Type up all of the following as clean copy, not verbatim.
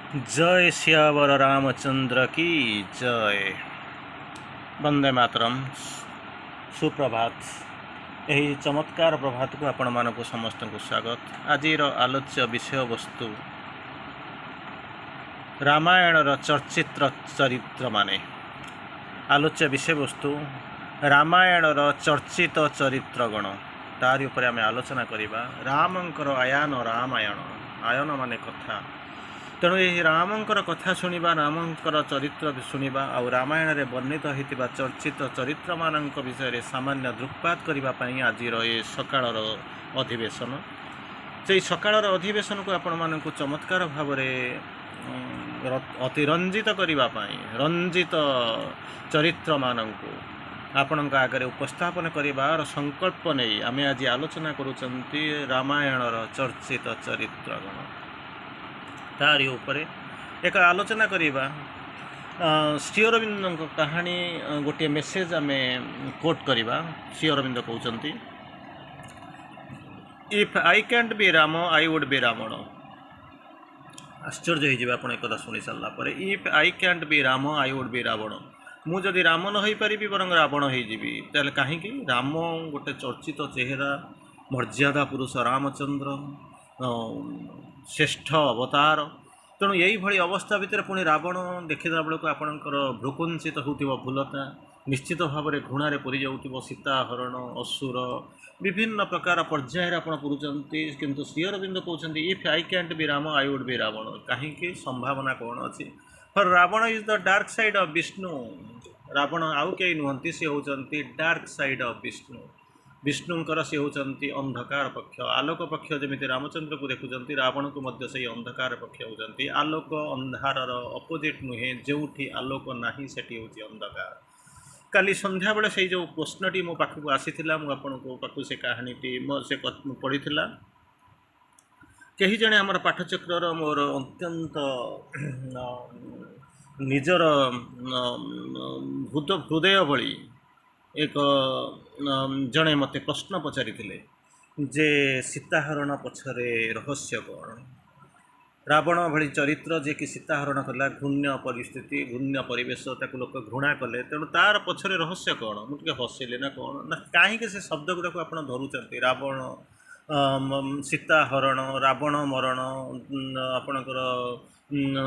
जय सियावर रामचंद्र की जय। वंदे मातरम। सुप्रभात। यही चमत्कार प्रभात को आपण मानक समस्त को स्वागत। आज आलोच्य विषय वस्तु रामायण चर्चित चरित्र माने। आलोच्य विषय वस्तु रामायण चर्चित चरित्रगण तारि उपर आम आलोचना करवा। रामंकर आयान रामायण आयन माने कथा। तेणु यही रामंकर कथा शुणा रामंकर चरित्र शुणा आ रामायण रे वर्णित होता चर्चित चरित्र मान विषय सामान्य दृक्पात करने आज ये सकाळर अधिवेशन से सकाळर अधिवेशन को आपण मानक चमत्कार भाव अतिरंजित करने रंजित चरित्र मानक आपण आगे उपस्थापन करार संकल्प नहीं आम आज आलोचना करुँच रामायण चर्चित चरित्रगण तारि उपरे एक आलोचना करवा। श्री अरविंद कहानी गोटे मेसेज आम कोट करवा। श्री अरविंद कहते if I can't be Ram I would be Ravan. आश्चर्य हो आप एक शुणी सारापर if I can't be Ram I would be Ravan. मुझे राम न हो पारि बरং रावण हो कहीं राम गोटे चर्चित चेहरा मर्यादा पुरुष रामचंद्र श्रेष्ठ अवतार। तेणु यही अवस्था भितर पुणी रावण देखिदा बेलू आपणकर भ्रुकुंचित होती भूलता निश्चित भाव में घृणार पूरी जाऊँ सीता हरण असुर विभिन्न प्रकार पर्यायर आप पुरुंट किंतु श्री अरविंद कहते if I can't be Ram I would be Ravan. कहीं संभावना कौन अच्छी for Ravan is the dark side of Vishnu. Ravan आउ कई नुहति सी होती डार्क साइड ऑफ विष्णु। विष्णुंकर सी होती अंधकार पक्ष आलोक पक्ष जमी रामचंद्र को देखुं रावण को मध्य से अंधकार पक्ष होती आलोक अंधार अपोजिट नुहे जो आलोक ना से अंधकार। काली संध्या बेले से जो प्रश्नटी मो पाखक आसी पाखक से कहानीटी से पढ़ी कही जड़े आमर पाठचक्र मोर अत्यंत निजर हृदय भली एक जड़े मत प्रश्न पचारि जे सीताहरण पछरे रहस्य कौन। रावण भली चरित्र जे कि सीताहरण कला घृण्य परिस्थिति घृण्य परिवेश ताको लोक घृणा कले तेणु तार पछरे रहस्य कौन। मुझे हसैली ना कौन ना कहीं से शब्द गुड़ाक आप धरुंच रावण सीताहरण रावण मरण आपणकर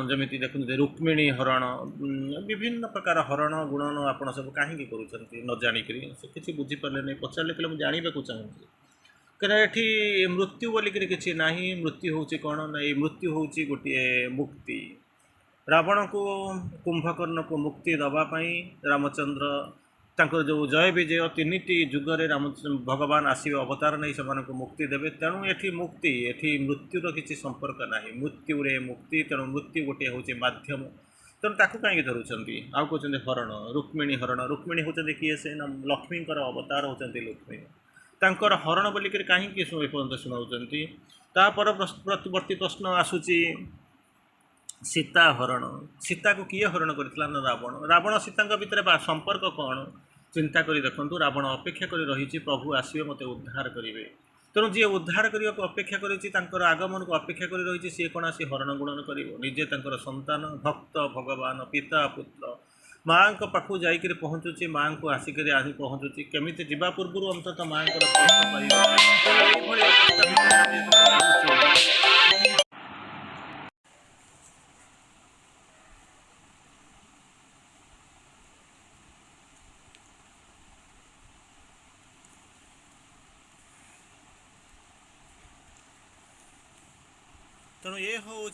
जमी देखते रुक्मिणी हरण विभिन्न प्रकार हरण गुणन आप सब कहीं कर न जाणिक किसी बुझीपारे नहीं पचारे कहले मुझे जानवाक चाहूँगी कहीं ये मृत्यु बोलिक किसी ना मृत्यु हूँ कौन ना ये मृत्यु हूँ गोटे मुक्ति। रावण को कुंभकर्ण को मुक्ति दवापाई रामचंद्र तांकर जो जय विजय तीन जुगरे राम भगवान आसवे अवतार नहीं से मुक्ति देवे। तेणु ये मुक्ति ये मृत्युर किसी संपर्क ना मृत्यु रे मुक्ति तेणु मृत्यु गोटे हूँ मध्यम तेणु ताकू कहीं धरुंच आउ कहते हरण हरण रुक्मिणी होती किए से लक्ष्मीकर अवतार होती लक्ष्मी तांकर हरण बोलिक कहीं पर्यटन शुणाऊँच। तापर प्रतिवर्ती प्रश्न आसूची सीता हरण सीता को किए हरण करथिला ना रावण। रावण सीता भितर संपर्क कौन चिंता करी देखंतु। रावण अपेक्षा करी रही प्रभु आसवे मते उद्धार करेंगे तेणु जी उद्धार करने को अपेक्षा कर आगमन को अपेक्षा कर रही सी कौन आसी हरण गुणन कर निजे तांकर संतान भक्त भगवान पिता पुत्र माँ को पाखु जाकर पहुँचुची माँ को आसिक आसी पहुँचुची केमी जा पूर्व अंततः माँ तेणु ये हूँ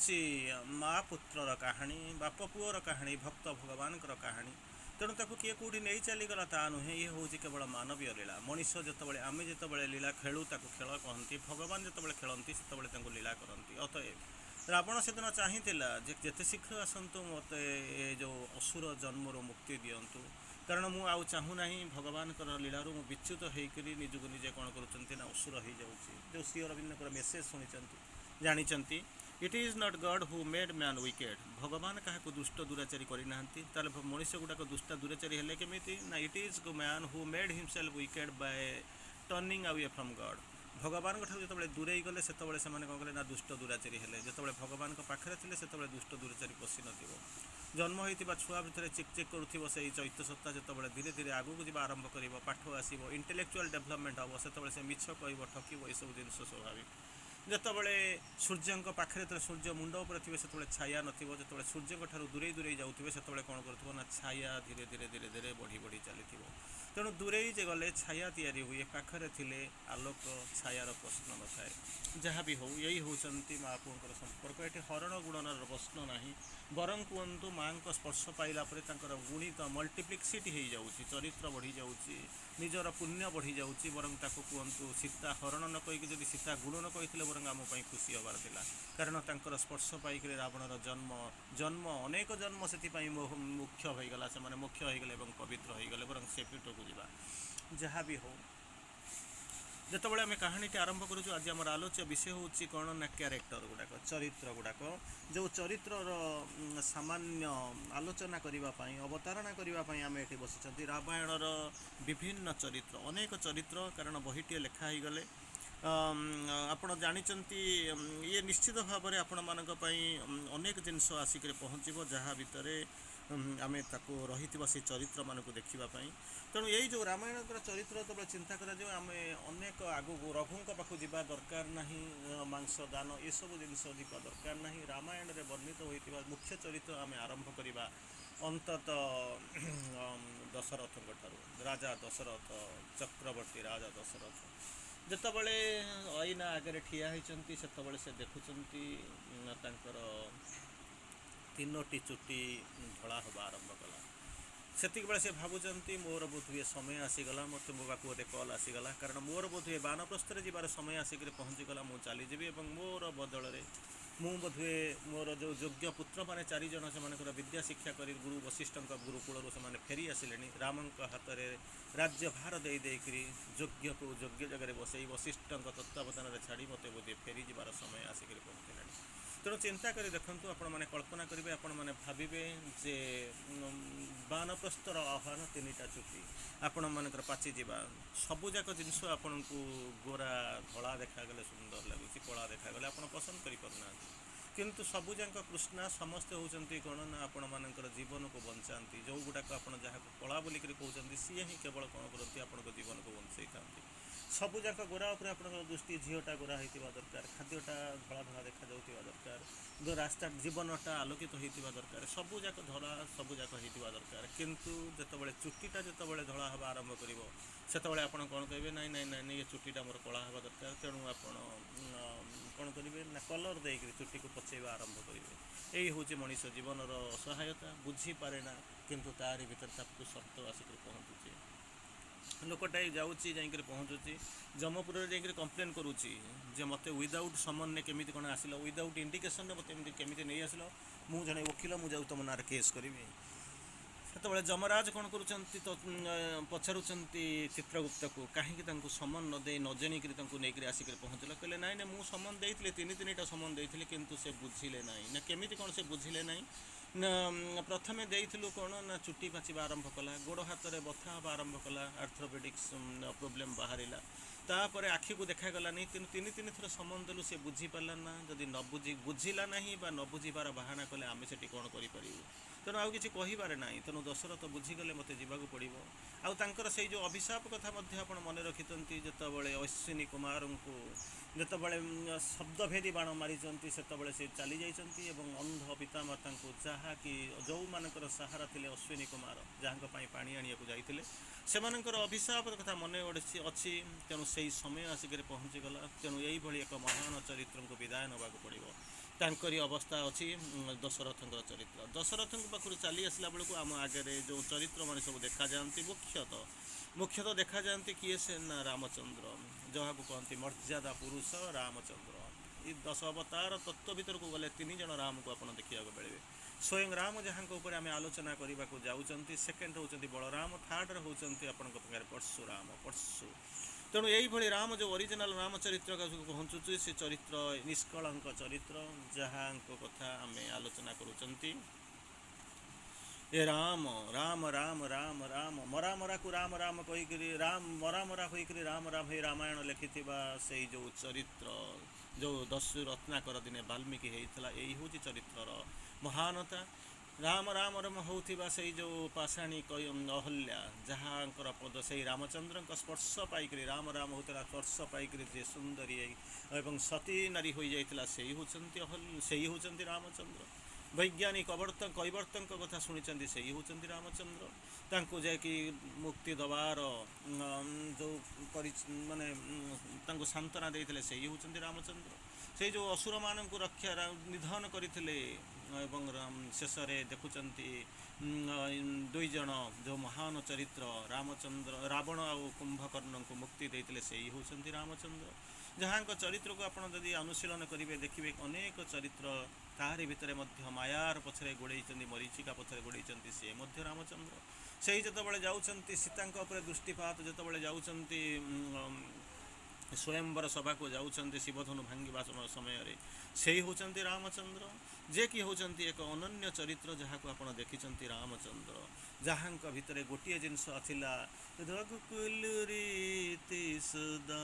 माँ पुत्रर कहानी बाप पुअर कहानी भक्त भगवान कहानी। तेणु ताको किए कौटी नहीं चलीगला ता नुहे ये हूँ केवल मानवीय लीला। मनीष जिते आम जिते लीला खेलु ताको खेल कहती भगवान जिते खेलती से लीला करती। अतएव रावण से दिन चाहिला जेते शीघ्र आसतु मत जो असुर जन्मर मुक्ति दिंतु कारण मु आउ चाहूना भगवान लीलारू मु विच्युत होकर निजक निजे कौन कर असुर हो जो श्री अरविंद मेसेज शुणी जानी it is not God who made man wicked. भगवान क्या दुष्ट दुराचारी करना मनुष्य गुड़ाक दुष्ट दुराचारी हेले केमिति ना it is man who made himself wicked bye turning away from God. भगवान जो दूरे गले से कौन कले ना दुष्ट दुराचारी हेले जो भगवान पाखे थे से दुष्ट दुराचारी पशि न जन्म होता छुआ भितर चिक चिक करुव से चैत्य सत्ता जो धीरे धीरे आगू जा आरंभ कर पाठ आसो इंटेलेक्चुअल डेभलपमेंट हम से मिछ कह ठक यू जिन स्वाभाविक जितेबाला सूर्य पाखे सूर्य मुंड उपर थे से छाया नथिबो जो सूर्य दूरे दूरे जाऊे से कौन करूँ ना छाया धीरे धीरे धीरे धीरे बढ़ी बढ़ी चली तेणु दूरे गले छाया तैयारी हुए पाखे थे आलोक छायार प्रश्न न थाए जहाँ भी हो यही होती माँ पुओं संपर्क ये हरण गुणन प्रश्न ना बरं कहतु माँ स्पर्श पाइला गुणित मल्टीप्लिक्सिटी हो जाऊँगी चरित्र बढ़ी जाऊँगी निजर पुण्य बढ़ी जाऊँगी बरं कहतु सीता हरण न कहीकि जब सीता गुण न कही बरं आम खुशी हबार था कारण तर स्पर्श पाइक रावणर जन्म जन्म अनेक जन्म से मुख्य होगला से मुख्य होगले पवित्र होगले बरं से पीठ को जा जहाँ भी हो जितेबाला आम कहानी आरंभ करूँ आज आम आलोच्य विषय हूँ कौन ना क्यारेक्टर गुड़ाक चरित्र गुड़ाक जो चरित्रर सामान्य आलोचना करने अवतारणा करने आम ये बसी रामायणर विभिन्न चरित्र अनेक चरित्र कारण बहीटे लेखाई गले आपण जानिचंती ये निश्चित भाव में आपण मानक अनेक जिनस आसिक पहुँचब जहाँ भितर आम ताको रही से चरित्र मानक देखापी तेणु यही जो रामायण चरित्र जो चिंता करें अनेक आगू रघुं पाक जा दरकार ना मांस दान ये सब जिन जा दरकार ना रामायण में वर्णित होता मुख्य चरित्र आम आरंभ करवा अंतत दशरथ राजा दशरथ चक्रवर्ती राजा दशरथ जितेबाला अईना आगे ठिया होती से देखुंट तीनोटी चुटी धड़ा हवा आरंभ कला से से भावुंट मोर बोधे समय आसीगला मत मो पाक गोटे कल आसीगला कारण मोर बोधे बानप्रस्थ जीवार समय आसिक पहुँचीगला मुझे चलीजी और मोर बदल मु बोधे मोर जो योग्य पुत्र मैंने 4 जन से विद्या शिक्षा कर गुरु वशिष्ठ गुरुकूल से फेरी आसिले राम हाथ में राज्य भार देकर योग्य को योग्य जगह बसई वशिष्ठ तत्वावधान छाड़ी मत बोधे फेरी जबार समय आसिक पहुँचला तेणु चिंता कर देखूँ आपण मैंने कल्पना करेंगे आपण मैंने भावे जे बानप्रस्तर आह्वान 3टा चुटी आपण मानकर पाचिजा सबुजाक जिनस आपण को गोरा धला देखागले सुंदर लगुच कला देखागले आप पसंद करना किंतु सबुजाक कृष्णा समस्ते होती कौन ना आपण मानकर जीवन को बंचाती जो गुड़ाक आप जहाँ कला बोलिक कहते सी ही केवल कौन करती आपण जीवन को बंचाई था सबुजाक गोरा उपर आप दृष्टि झीटा गोरा होता दरकार खाद्यटा धला धला देखा जाऊा दरकार जो रास्ता जीवनटा आलोकित होता दरकार सबुजाक धला सबुजाक होता दरकार किंतु जितेबाला चुटीटा जितेबाला धला हवा आरंभ कर से आप कौन कहे ना ना ना ये चुटीटा मोर कला हवा दरकार तेणु आप कौन करेंगे ना कलर देकर चुटी को पचेवा आरंभ करेंगे यही हूँ मनीष जीवनर असहायता बुझीपारे ना किंतु तारी भीतर ताकू शब्द आसिक पहुँचुचे लोकटा जाऊँगी जाकर पहुँचुची जमपुर जाकर कंप्लेन करुच्ची जे मत विदाउट समन ने केमी कौन आसिल विदाउट इंडिकेशन मत केमी नहीं आसिल मु जड़े वकिल मुझे तुम ना केस करी से जमराज कौन कर पचारुंट चित्रगुप्त को कहीं समन न दे न जाणिक नहीं आसिक पहुँचल कहले नाई ना मुझे समन देती 3-3टा समन देती किंतु से बुझिले ना ना केमी कौन से बुझिले ना प्रथमे देइथिलु कौन ना चुटी पाचिबा आरंभ कला गोड़ हाथ में बथा हवा आरंभ कला आर्थ्रोपेडिक्स प्रोब्लेम बाहरिला तापर आखि को देखागला नहीं तेणु 3 थर समन देलु से बुझी पारा ना जदि न बुझिला ना न बुझीबार बाहाना कले आम से कौन करूँ तेणु आउ कि कहीबार ना तेणु दशरथ बुझीगले मत जावाक पड़ो आउर से जो अभिशाप कथा मन रखिंट जितेबाला अश्विनी कुमार को जितेबाला शब्दभेदी बाण मारी से चली जाइए अंध पितामाता को जहाँकि जो मानकर सहारा थिले अश्विनी कुमार जहाँ पानी आनिया जाइए से अभिशाप कथा मन अच्छी तेणु से समय आसिक पहुँचीगला तेणु यही एक महान चरित्र को विदाय नवाक पड़ो तांकरी अवस्था अच्छी दशरथ चरित्र दशरथ पाखु चली आसला बेलू आम आगे जो चरित्र मान सब देखा जाती मुख्यतः देखा जाती किए से ना रामचंद्र जहाँ को कहती मर्यादा पुरुष रामचंद्र ये 10 अवतार तत्व भीतर को गले 3 जन राम को आप देखा मिले स्वयं राम जहाँ ऊपर आम आलोचना करने को जाऊँच सेकेंड होती बलराम थर्ड होती आपंगे परशुराम परशु तेणु यही राम जो ओरिजिनल राम चरित्र का पहुँचुचे से चरित्र निष्कलंक चरित्र जहाँ कथा आम आलोचना करुँच ए राम राम राम राम राम मरा मरा को राम राम कहीकि राम मरा मरा कहीकि राम राम हे रामायण लिखिथिबा से जो चरित्र जो दस्यु रत्नाकर दिने वाल्मीकि होता यही हूँ चरित्रर महानता राम राम रम होता से जो पाषाणी अहल्या जहाँकर पद से रामचंद्र स्पर्श पाइक राम राम होता स्पर्श पाइक जे सुंदरी एवं सती नारी हो जाता से होती रामचंद्र वैज्ञानिक कैवर्तन कथा शुणी से होती रामचंद्र तांको जाकि मुक्ति दबार जो माने सांत्वना देते से होती रामचंद्र से जो असुर मान रक्षा निधन करते शेष देखुं दुई जन जो महान चरित्र रामचंद्र रावण आ कुंभकर्ण को मुक्ति देते से होती रामचंद्र जहाँ चरित्र को आप जदि अनुशीलन करेंगे देखिए अनेक चरित्र ताहारी भितर मायार पछरे गोड़े मरीचिका पछरे गोड़े सी रामचंद्र से जिते जाऊँच सीता दृष्टिपात जिते जाऊँच स्वयंवर सभा को जाऊँच शिवधनु भांगा समय से ही होती रामचंद्र जे कि होती एक अनन्य चरित्र जहाँ को आप देखी रामचंद्र जहाँ भितर गोटे जिनस आथिला रघुकुल रीति सदा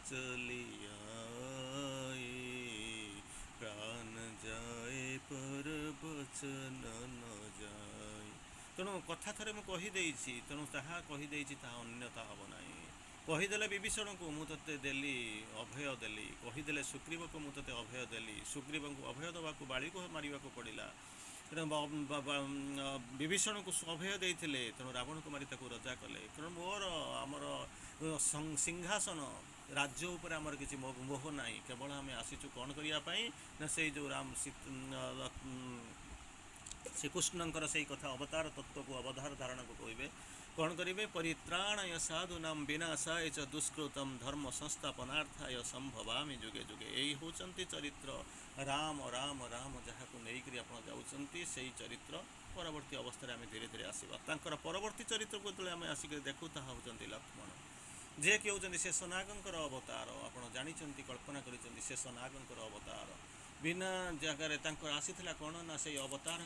चलिया प्राण जाए पर वचन न जाए तेणु कथा थरे मुझे कहीदे तेणु ताहा कहीदे अन्यथा हम ना कहीदे विभीषण को मुझे देली अभय देली कहीदे सुग्रीव को मुझे अभय देली सुग्रीव को अभय दवा को बाड़ी को मारे पड़ा विभीषण को अभय देते तेणु रावण को मारी रजा कले तेणु मोर आमर सिंहासन राज्य उपर आमर किसी मोह ना केवल आम आसीचु कौन करने ना से जो राम श्रीकृष्णकर से कथा अवतार तत्व को अवधार धारणा को कहे कौन करेंगे परित्राणाय साधुना विनाशाय च दुष्कृतम धर्म संस्थापनार्थाय संभवामि जुगे जुगे यही होचंती चरित्र राम राम राम जहाँ को लेकर आप जाऊँच से चरित्र परवर्ती अवस्था आम धीरे धीरे आसवा परवर्ती चरित्र को जो आम आसिक देखू ता होचंती लक्ष्मण जे कि होचंती शेषनागंकर अवतार आप जानते कल्पना कर शेषनागंकर अवतार बिना जगार आसीला कौन ना से अवतार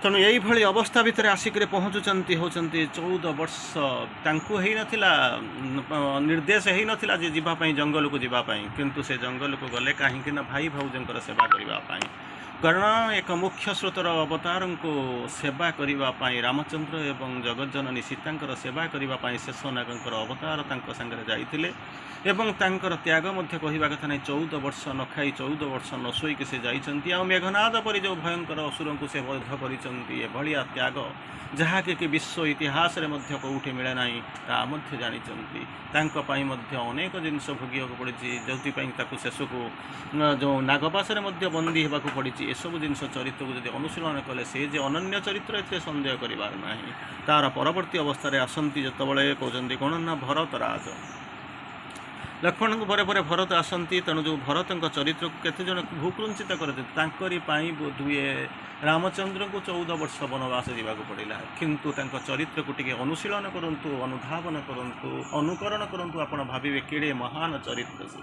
तेणु यही अवस्था भितर आसिक पहुँचुंट होती 14 वर्ष तांकु ही नथिला निर्देश ही नथिला जे जीवाई जंगल को जीवाई किंतु से जंगल को गले कहीं भाई भाउजंकर सेवा करने कारण एक मुख्य स्रोतर अवतार को सेवा करने रामचंद्र एवं जगज्जननी सीता सेवा करने शेषनागंकर अवतार सांगे जाइए एवं तांकर त्याग कहवा कथा नहीं 14 वर्ष न खाई 14 वर्ष न शोक से जाइए आ मेघनाद परी जो भयंकर असुर को से बद्ध कर त्याग जहाँ कि विश्व इतिहास कौटी मिले ना जानते अनेक जिनस भोग पड़ी जो शेष को जो नागपाश बंदी होगा पड़ी एसबू जिन चरित्र को जब अनुशीलन कले से जे अनन्य चरित्र ए सन्देह करार ना तार परवर्ती अवस्था आसती जिते कहते कौन ना भरतराज लक्ष्मण को पर भरत आसती तेणु जो भरत चरित्र को केते जन भूकुंचित करते बोधुए रामचंद्र को 14 वर्ष वनवास जावाक पड़ा किंतु चरित्र को टी अनुशीलन करूँ अनुधावन करूँ अनुकरण करूँ आप भावे केड़े महान चरित्र से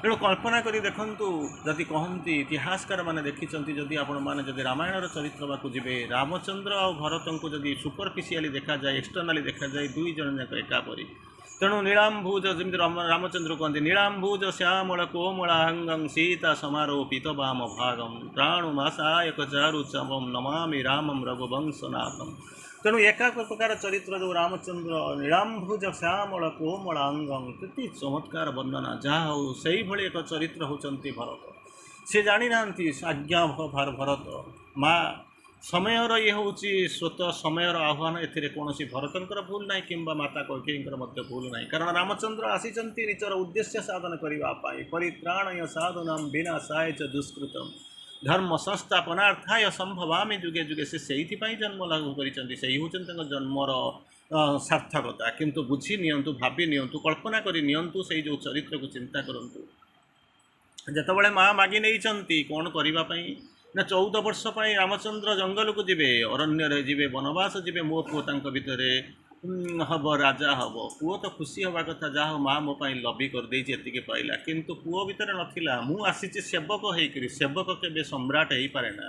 तेणु कल्पना करी देखूँ जदि कहती इतिहासकार मैंने देखी जदि आपण मैंने रामायण चरित्र को जी रामचंद्र और भरत को जदि सुपरफिशियाली देखा जाए एक्सटर्नाली देखा जाए दुई जन जाक एकापरी तेणु नीलांबूज जमी रामचंद्र कहते नीलांबूज श्यामल कोमलांगं सीता समारोपित वाम भागम प्राणुमासायक चारुचमं नमामि रामं रघुवंशनाथम तेणु एक प्रकार चरित्र जो रामचंद्र नीलांबूज श्यामल कोमलांगं केते चमत्कार वर्णना जहाँ हो से भली एक चरित्र होचंती भरत से जानी ना आज्ञा भरत माँ समयर ये हूँ स्वत समयर आह्वान ए कौन भरतर भूल ना कि माता कैकेयी भूल ना कारण रामचंद्र आसी निजर उद्देश्य साधन करने परित्राणय साधुना विनाशाय च दुष्कृतम धर्म संस्थापनार्थाय संभवामि जुगे जुगे से जन्म लागू कर जन्मर सार्थकता किंतु बुझी नियंतु भावी नियंतु कल्पना करी नियंतु से जो चरित्र को चिंता करंतु जेतबळे माँ मागी नहीं कौन करने ना 14 वर्ष पर रामचंद्र जंगल को जीवे अरण्य जीवे वनवास जीवे मो पुओ भितर हब राजा हब पुओ तो खुशी हवा कथा जहाँ हो माँ मो लबी करदे एति पाइला किंतु पुओ भितर नथिला मु आसी सेवक होकर सेवक के सम्राट हो पारे ना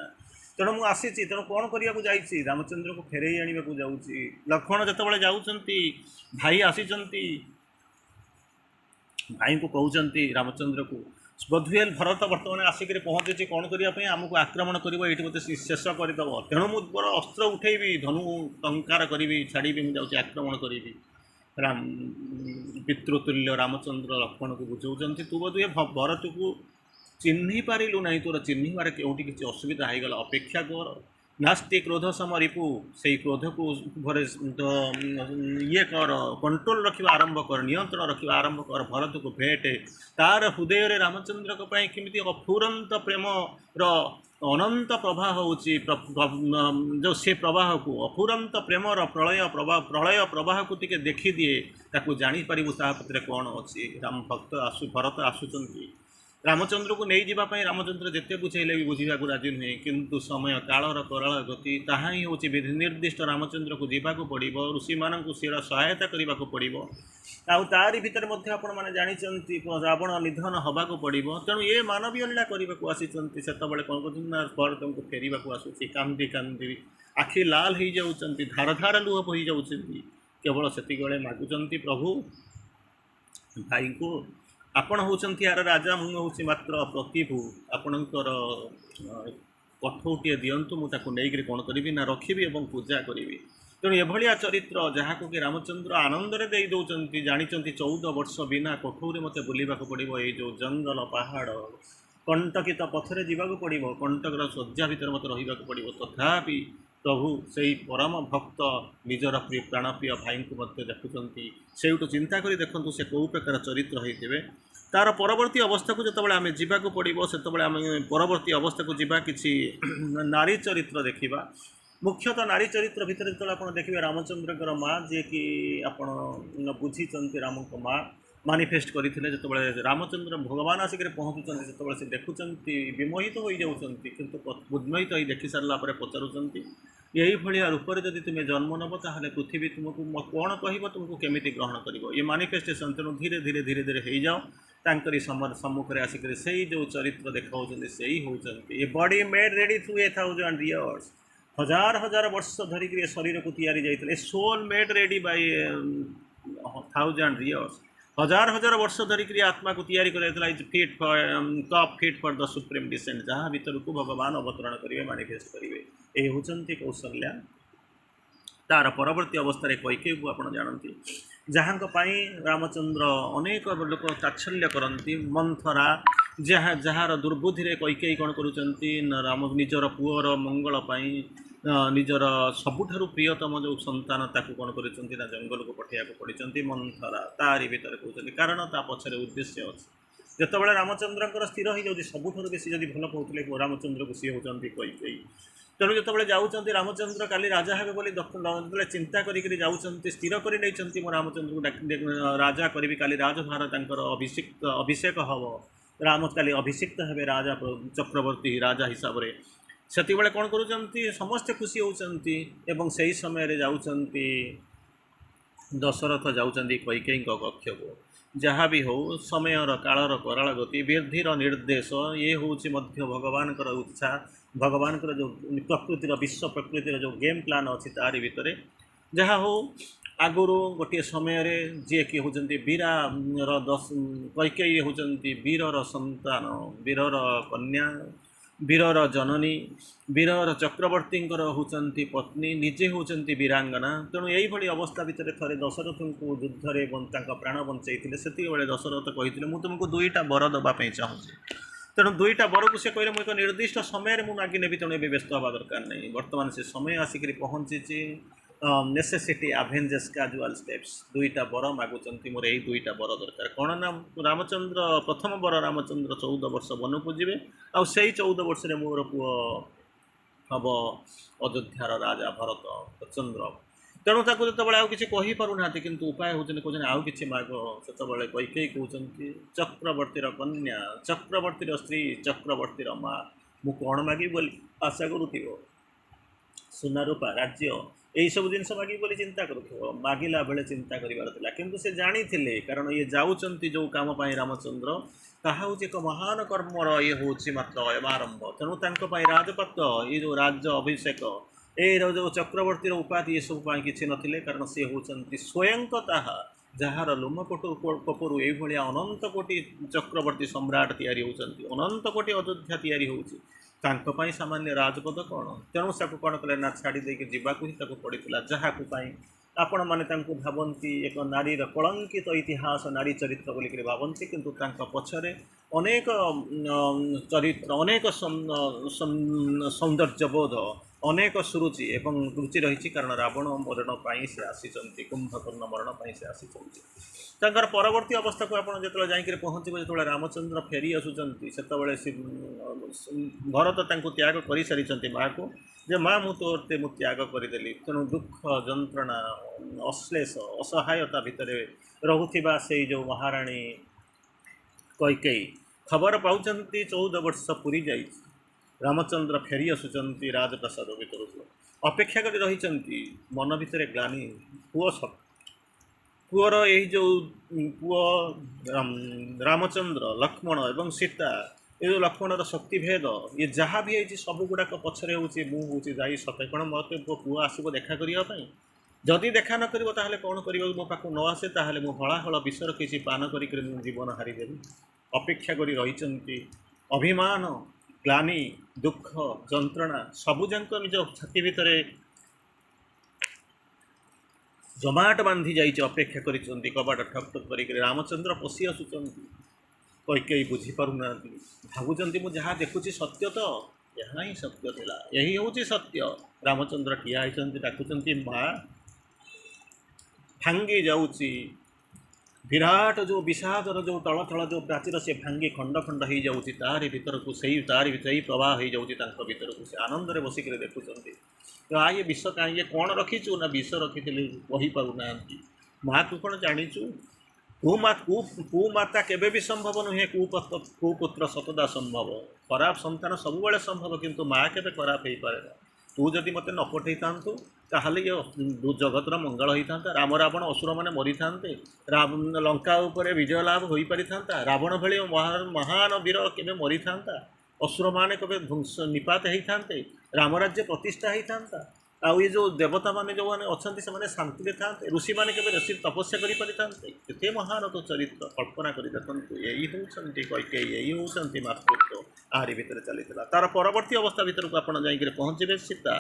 तेणु मुझे आसी तेणु कौन करने को जाइए रामचंद्र को फेर आने को जाऊँगी लक्ष्मण जिते जाऊँगी भाई आसी भाई को कहते रामचंद्र को बोधुए भरत बर्तमान आसिक पहुँचे कौन करने आमको आक्रमण कर मत शेष करदेव तेणु मुझे मोर अस्त्र उठेबी धनु टंकार करी छाड़ी मुझे आक्रमण करी राम पितृतुल्य रामचंद्र लक्ष्मण को बुझाऊँ तू बोधुए भरत को चिन्ह पारू ना तोर चिन्हबार कौटी किसी असुविधा हो गला अपेक्षा कर नास्ति क्रोध समरिपु से क्रोध को ये कर कंट्रोल रखा आरंभ कर नियंत्रण रखा आरंभ कर भरत को भेटे तार हृदय रे रामचंद्र को केमिति अफुरंत प्रेम अनंत प्रवाह होची जो से प्रवाह को अफुरंत प्रेम प्रलय प्रवाह को टिके देखी दिए ताकू जापर पत्र कौन अच्छी राम भक्त भरत आसुच्च रामचंद्र को नहीं जावाई रामचंद्र जिते बुझेले भी बुझा राजी नुहे किंतु समय कालर कराल गति ताहा ही हूँ विधि निर्दिष्ट रामचंद्र को जावाक पड़ो ऋषि मान सीरा सहायता करने को पड़ो तारी भितर आपण मैंने जानते रावण निधन हवाक पड़ो तेणु ये मानवीय लीला करने को आसी से कौन कर भरत को फेर आसूसी कांदी कांदी आखि लाल हो जाऊँच धार धार लुह बही जाऊँच केवल से मागुंट प्रभु भाई को आपण होती यार राजा मुझे मात्र प्रतिभू आपणकर कठौटी दिंतु मुझे नहीं कौन करी ना रखी और पूजा करी तेणु एभलिया चरित्र जहाँ को कि रामचंद्र आनंद दे दौरान जानते 14 वर्ष बिना कठौरी मत बुलवाक पड़ो ये जो जंगल पहाड़ कंटकित पथरे जावाक पड़ो कंटकर शज्या भितर मत रहा पड़ो तथापि प्रभु से परम भक्त निजर प्रिय प्राणप्रिय भाई को देखुं से चिंता कर देखूँ से कौ प्रकार चरित्र होते तार परवर्ती अवस्था को जो आम जावाक पड़ो से परवर्ती अवस्था को जीवा किसी नारी चरित्र देखा मुख्यतः नारी चरित्र भितर जो आप देखिए रामचंद्र माँ जी कि आप बुझी राम को माँ मानिफेस्ट करते जो रामचंद्र भगवान आसिक पहुँचुं जो से देखुं विमोहित हो जाती किंतु उन्मोहित हो देखी सारा पचारुंट यही भाया रूप से जब तुम्हें जन्म नब ताहले पृथ्वी तुमको कौन कह तुमको केमी ग्रहण कर ये मानिफेस्टेशन तेणु धीरे धीरे धीरे धीरे हो जाओ तांकरी सम्मुखें आसिक से जो चरित्र देखा से ही होती body made ready through 1000 years हजार हजार वर्ष धरिक शरीर को तैयारी जाइए soul made ready by 1000 years हजार हजार वर्ष धरिक आत्मा को तैयारी कर fit for top fit for the supreme descent जहाँ भीतर को भगवान अवतरण करेंगे मानिफेस्ट करेंगे ये होती कौशल्या तार परवर्ती अवस्था कैकेयी को आप जानती जहाँ रामचंद्र अनेक लोक तात्सल्य करती मंथरा जहाँ जार दुर्बुद्धि कैकेयी कौन कर राम निजर पुअर मंगलपाई निजर सबुठारु प्रियतम जो संतान ताकू कौन कर जंगल को पठिया पड़ी मंथरा तारी भीतर कहते कारण ता पछरे उद्देश्य अच्छे जितेबाला रामचंद्र स्थिर हो जाए सबुठ बेसी जब भल पाते रामचंद्र को सी होती कैकेयी तेणु जो जाऊँच रामचंद्र काली राजा हे बोली जो चिंता करी जाऊँच स्थिर कर मो रामचंद्र को राजा करी काली राजभार अभिषेक हम राम काली अभिषिक्त हे राजा चक्रवर्ती राजा हिसाब से से कौन कर समस्ते खुशी होती से ही समय जाऊँच दशरथ जाऊँच कैकेयी कक्ष को जहाँ भी हो समय कालर कराल गति वृद्धिर निर्देश ये हूँ भगवान इच्छा भगवान जो प्रकृतिर विश्व प्रकृतिर जो गेम प्लान अच्छी तारी भितर जहाँ हो आगुरी गोटे समय जी कि होती वीरार कैकेयी होती वीरर संतान वीरर कन्या वीरर जननी वीरर चक्रवर्ती होती पत्नी निजे होती वीरांगना तेणु यही अवस्था भितर थे दशरथ को युद्धरे प्राण बंचाई से दशरथ कहते मुझे तुमको 2टा वर देवाई चाहूँगी तेणु 2टा वर को से कहले मुझे एक निर्दिष्ट समय मागि नेबी तेणु ए व्यस्त हवा दरकार नहीं बर्तमान से समय आसिक पहुँची नेसेसिटी आभेंजेस कैजुअल स्टेप्स 2टा वर मागुंट मोर यही 2टा वर दरकार कौन ना रामचंद्र प्रथम वर रामचंद्र 14 वर्ष वन को जीवे आ 14 वर्ष मोर पुओ हम अयोध्यार राजा भरत चंद्र तेणु ताको जो आउ किसी कही पारुना किंतु उपाय होते कहते आउ कि माग से कैकेयी कहते चक्रवर्तीर कन्या चक्रवर्तीर स्त्री चक्रवर्तीर माँ मु कौन मागी बोली आशा करूँ सुना रूपा राज्य यही सब जिन मागे बोली चिंता करूँ मागिला बेले चिंता करार किंतु से जानी कारण ये जाऊँच जो कम रामचंद्र ताहा हूँ एक महान कर्मर ये हूँ मात्र अयमारंभ तेणु राजपत्र ये जो राज्य अभिषेक ये जो चक्रवर्ती उपाधि ये सब किसी नथिले कारण सी होती स्वयं ताहा जार लोमकटु कपुरु ये अनंत कोटि चक्रवर्ती सम्राट तैयारी होती अनंत कोटि अयोध्या तैयारी होती सामान्य राजपद कौन तेणु से कौन कले ना छाड़ी देके जीवाकू ही पड़ता जहाँ आपण मैंने भावती एक नारीर कलंकित इतिहास नारी चरित्र बोलिक भावती किंतु पछरे अनेक चरित्र अनेक सौंदर्यबोध अनेक सुरुचि एवं रुचि रही कारण रावण मरण से आसी कुंभकर्ण मरण से आसी परवर्ती अवस्था को आप जो पहुँचे जो रामचंद्र फेरी आसुँच से भरत त्याग कर सारी माँ को जे माँ मु तोरते मु त्याग करदेली तेणु दुख जंत्रणा अश्लेष असहायता भितर रोकवा से जो महाराणी कैकेयी खबर पाँच 14 वर्ष पूरी जा रामचंद्र फेरी आसुँच राजप्रसाद भर अपेक्षा कर रही मन भितर ग्लानी पुओ सब पुअर यही जो पुओ रामचंद्र लक्ष्मण एवं सीता ये जो लक्ष्मणर शक्ति भेद ये जहाँ भी है सब गुड़ाक पछरे मुझे जा सते कौन मत पुओ आसब देखा करने जदि देखा न करो कौन कर मो पाक न आसे ताहले मु हलाहल विषर किसी पान कर जीवन हारिदेवी अपेक्षा कर रही अभिमान ग्लानी दुख जंत्रणा सबुजाक निज छाती भितर जमाट बांधी जाइए अपेक्षा कर कबाट ठक ठक कर रामचंद्र पशि आसुँच कैकेयी बुझीपारूना भावुंट मुझे देखुची सत्य तो यहाँ ही सत्य थिला यही हूँ सत्य रामचंद्र ठिया होती डाकुंट माँ भांगी जाऊँगी विराट जो विषादर जो तल तल जो प्राचीर से भांगी खंड खंड हो जाऊँगी तारि भीतर को तारि भीतर प्रवाह हो जाऊँगी भीतर को से आनंद बसिक देखुंट तो ये विष कहीं कौन रखीचु ना विष रखी कहीपारूना माँ को कौन जाचु कुमाता केबे भी संभव नुहे कुपुत्र सतदा संभव खराब संतान सब बड़े संभव किंतु माँ के खराब हो पारे तू जदि मत न पठे तांतु ताहले ये जगतर मंगल होता राम रावण असुर मैंने मरी था लंका उपरे विजय लाभ हो पारि था रावण भली महान वीर केबे मरी था असुर माने कभी ध्वंस निपात होता रामराज्य प्रतिष्ठा होता आउ ये जो देवता माने जो मैंने अच्छा से शांति था ऋषि मैंने केवल ऋषि तपस्या करते महान तो चरित्र कल्पना कर देखते यही हूँ कैकेयी यही हूँ मातृत्व आहरी भितर चली तार परवर्ती अवस्था भितर को आप जा पहुँचे सीता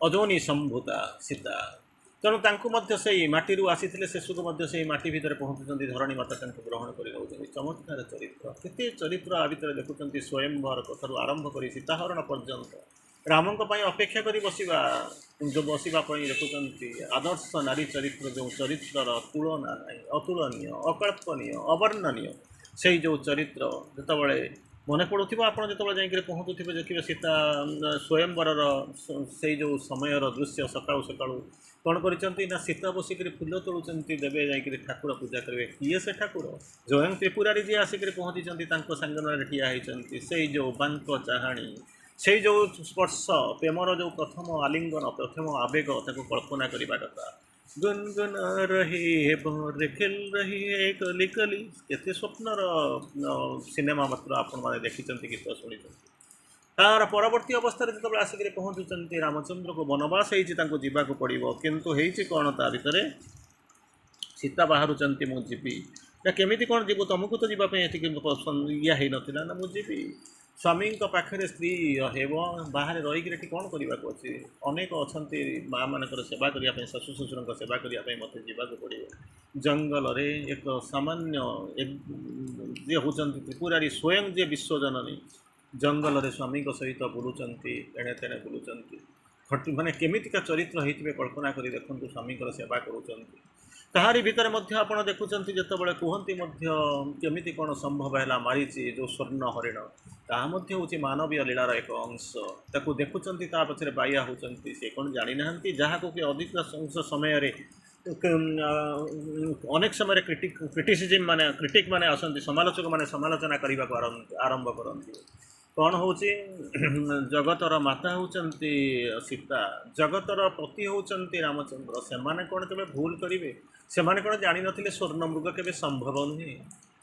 अजोनी संभूता सीता तेणु से माटी आसी शेषक से माटी भितर पहुँचुंट धरणी माता ग्रहण कर चमत्कार चरित्र केते चरित्र आ भितर देखुं स्वयंवर कथार आरंभ कर सीताहरण पर्यंत रामों अपेक्षा कर बसवा जो बसवाई देखुं आदर्श नारी चरित्र जो चरित्र तुलना ना अतुलनीय अकल्पनीय अवर्णनीय से जो चरित्र जितेबाला मन पड़ुवा आप जो पहुँचुवे देखिए सीता स्वयंवर से जो समय दृश्य सका सका कौन कर सीता बसिक फूल तोड़ुंट देवे जा ठाकुर पूजा करेंगे किए से ठाकुर स्वयं त्रिपुरारी जी आसिक पहुँची सांगन ठिया होती से जो बांक चाहाणी से जो स्पर्श प्रेमर जो प्रथम आलिंगन प्रथम आवेग ताको कल्पना करने कथा गुनगुन रही है बहरे खेल रही है कली कली केते स्वप्नर सिनेमा मात्र आपण मैंने देखी गीत शुणी तार परवर्ती अवस्था जो आसिक पहुँचुंट रामचंद्र को वनवास होगा पड़ो किंतु कौन ता भितर सीता बाहर मुझी केमी कौन जीव तुमको तो जावाई पसंद या ही नाला ना मुझी स्वामी पाखे स्त्री बाहर रहीकि कौन करने को अच्छी अनेक अच्छा माँ मान सेवा करने शाशु शशुर सेवा करने मत जावाक पड़ो जंगल रे एक सामान्य जे होती त्रिपुरारी स्वयं जे विश्वजननी जंगल रे स्वामी सहित बुलूंट एणे तेणे बुलूंट माने केमितिका चरित्र होते कल्पना कर देखूँ स्वामी सेवा करुँच ताहारी भितर आप देखुं जितेबाला कहती केमी कौन संभव है मारीची जो स्वर्ण हरिण ताहा हूँ मानवीय लीलार एक अंश ताकू देखुं पछरे बाया होती से कौन जानी ना जहाँ को अधिक अंश समय अनेक समय क्रिटिसिजम माने क्रिटिक माने आसती समालोचक माने समालोचना करने को आरंभ करती कौन हूँ जगतर माता होती सीता, जगतर पति होती रामचंद्र। से कौन के भूल करेंगे? से कौन जान नी स्वर्ण मृग के संभव नुहे।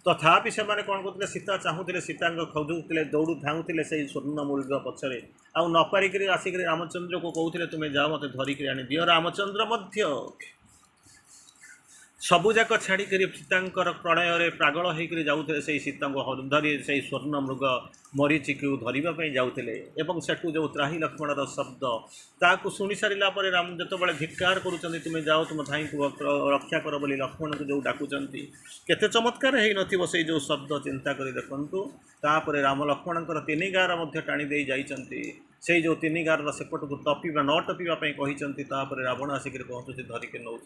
तथापि से कौन करते सीता चाहूले सीता खोजुले दौड़ू धाऊले से स्वर्ण मृग पछरे आउ नपारिक आसिक रामचंद्र को कहते तुम्हें जाओ मत धरिक आनी दियो। रामचंद्र सबुजाक छाड़ी सीतांकर प्रणय पागल होकर जाऊे से सीता धरी से स्वर्ण मृग मरीचि को धरवाई जाऊे और सेठू जो त्राही लक्ष्मणर शब्द ताकू शुणी सारा राम जो धिक्कार करुँच तुम्हें जाओ तुम भाई को रक्षा कर बोली लक्ष्मण को जो डाकुंट केते चमत्कार हो से जो शब्द चिंता कर देखु। तापर राम लक्ष्मणकर तीन गार टाणी दे जाइछन्ति से जो तीन गार सेपट को टपीवा न टपीवाई कहते रावण आसिक पहुँचुच्च धरिक नौ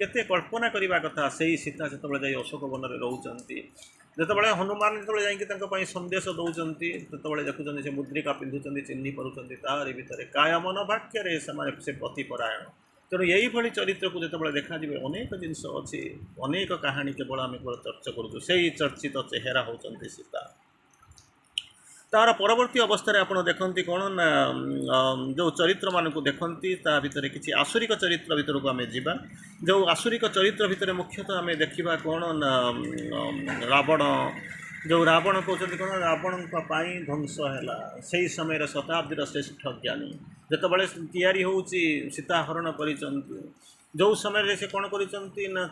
केते कल्पना करने कथा से सीता जो जा अशोक वन में रोचती जिते हनुमान जो संदेश दौरान जो देखुं से मुद्रिका पिंधुंट चिन्ह पार्टी तार भर काय मन वाक्य से पतिपरायण। तेणु यही चरित्र को जो देखा अनेक जिनस अच्छी अनेक कहानी केवल आम केवल चर्चा करुँ से चर्चित चेहरा होती सीता। तार परवर्ती अवस्था आप देखते कौन ना जो चरित्र मान को देखती भितर किसी आसुरिक चरित्र भितर को आम जा जो आसुरिक चरित्र भितर मुख्यतः आम देखा कौन ना रावण जो रावण कहते कौन रावण ध्वंस है से समय शताब्दीर श्रेष्ठ ज्ञानी जितेबाला तैयारी हो सीता हरण कर जो समय से कौन कर ना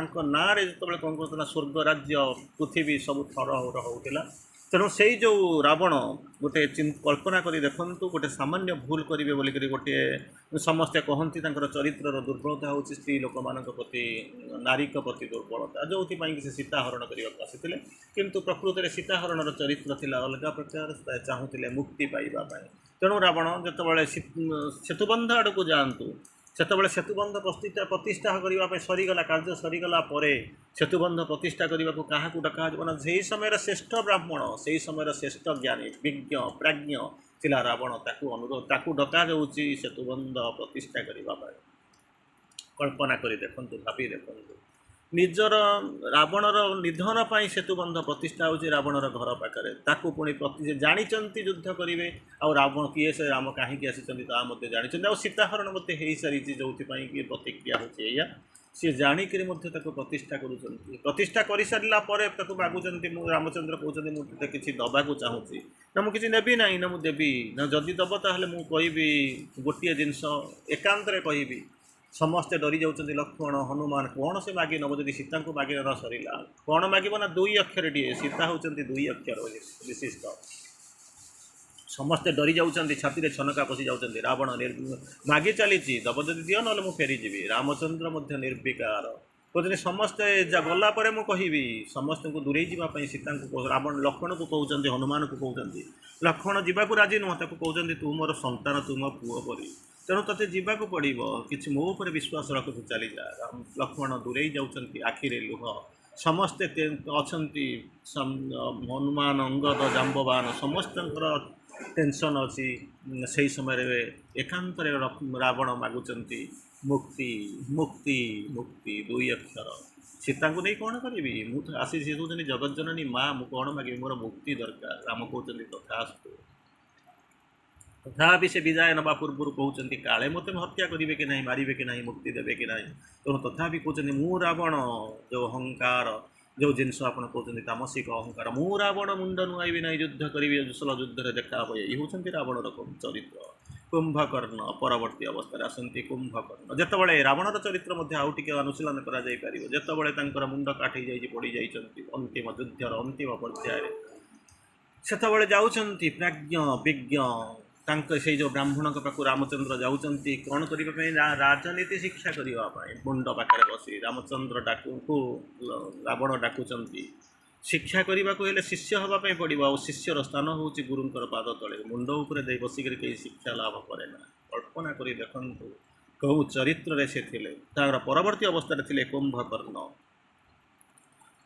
कौन कर स्वर्ग राज्य पृथ्वी सब थर होता। तेणु से जो रावण गोटे कल्पना कर देखूँ गोटे सामान्य भूल करेंगे बोलिक गोटे समस्ते कहती चरित्र दुर्बलता हूँ स्त्री लोक मान प्रति नारिक प्रति दुर्बलता जो कि सीता हरण करने आसी किंतु प्रकृति में सीता हरण चरित्र थी अलग प्रकार चाहूले मुक्ति पाइबापी। तेणु रावण जो सेतुबंध आड़ को जातु सेतबले सेतुबंध प्रतिष्ठा करने सरीगला कार्य सरीगला सेतुबंध प्रतिष्ठा करने को क्या डका ना से समय श्रेष्ठ ब्राह्मण से समय श्रेष्ठ ज्ञानी विज्ञ प्राज्ञ थिला रावण अनुरोध ताकू डका जाऊँगी सेतुबंध प्रतिष्ठा करने। कल्पना कर देखूँ भावी देखूँ निजर रावणर निधन पर सेतुबंध प्रतिष्ठा हो रावणर घर पाखे ताकू पुणी प्रति जानी युद्ध करेंगे आउ रावण किए से राम कहीं आसी जानते आ सीताहरण हो सारी जो प्रतिक्रिया हो सी जाणिक प्रतिष्ठा प्रतिष्ठा कर सारा मागुंट रामचंद्र कहते मुझे किसी दबा को चाहूँगी ना मुझे नेबी ना ना मुझे देवी ना जदि दब ताल मुझे गोटे जिनस एकांत कहि समस्ते डरी जाऊँ लक्ष्मण हनुमान कौन से मागे नब जब सीता को मागे न सरला कौन मागब ना दुई अक्षर टे सीता होती दुई अक्षर विशिष्ट समस्ते डरी जाऊँ छाती छनका पशि जाऊँ रावण मागे चली दब जदि दियो ना मुझे फेरीजी रामचंद्र निर्विकार कहते समस्ते गलापर मुझे समस्त को दूरे जावाई सीता को रावण लक्ष्मण को कहते हनुमान को कहते लक्ष्मण जावाक राजी नुह कहते तू मोर संतान तू मो पुओ परी तेणु ते जावाक पड़ो कि मो पर विश्वास रख तू चली जा। लक्ष्मण दूरे जाऊँ आखिरे लुह समस्ते अच्छा हनुमान अंगद जाम्बवान समस्त टेंशन अच्छी से समय एकांत रावण मागुंट मुक्ति मुक्ति मुक्ति दुई अक्षर सीता को नहीं कौन करी मुझे आसी कहते जगज्जननी माँ मुझे कौन मागे मोर मुक्ति दरकार राम कहते तथास्तु। तथापि से विदाय नवा पूर्व कहते काले मत हत्या करेंगे कि नहीं मारे कि नहीं मुक्ति देवे कि नहीं। तेणु तथापि कहते मु रावण जो अहंकार जो जिनस आप कहते तामसिक अहंकार मु रावण मुंड नुआईबी ना युद्ध करी जुसल युद्ध देखा ये हूँ रावणर चरित्र। कुंभकर्ण परवर्ती अवस्था आसती कुंभकर्ण जितेबाला रावणर चरित्र आउ टे अनुशीलन कर मुंड काटी जा पड़ जा अंतिम युद्धर अंतिम पर्यायर से जाऊँच प्राज्ञ विज्ञ से जो ब्राह्मण पाक रामचंद्र जाऊँच कौन करने राजनीति शिक्षा करने मुंड पाखे बसी रामचंद्र डाकू रावण डाकुंट शिक्षा करने को हेले शिष्य हाँपाई पड़ो आ शिष्यर स्थान हूँ गुरुंर पाद तले मुंड उपर बसिक कहीं शिक्षा लाभ करे ना। कल्पना कर देखूँ कहूँ चरित्र से थे तार परवर्ती अवस्था थे कुंभकर्ण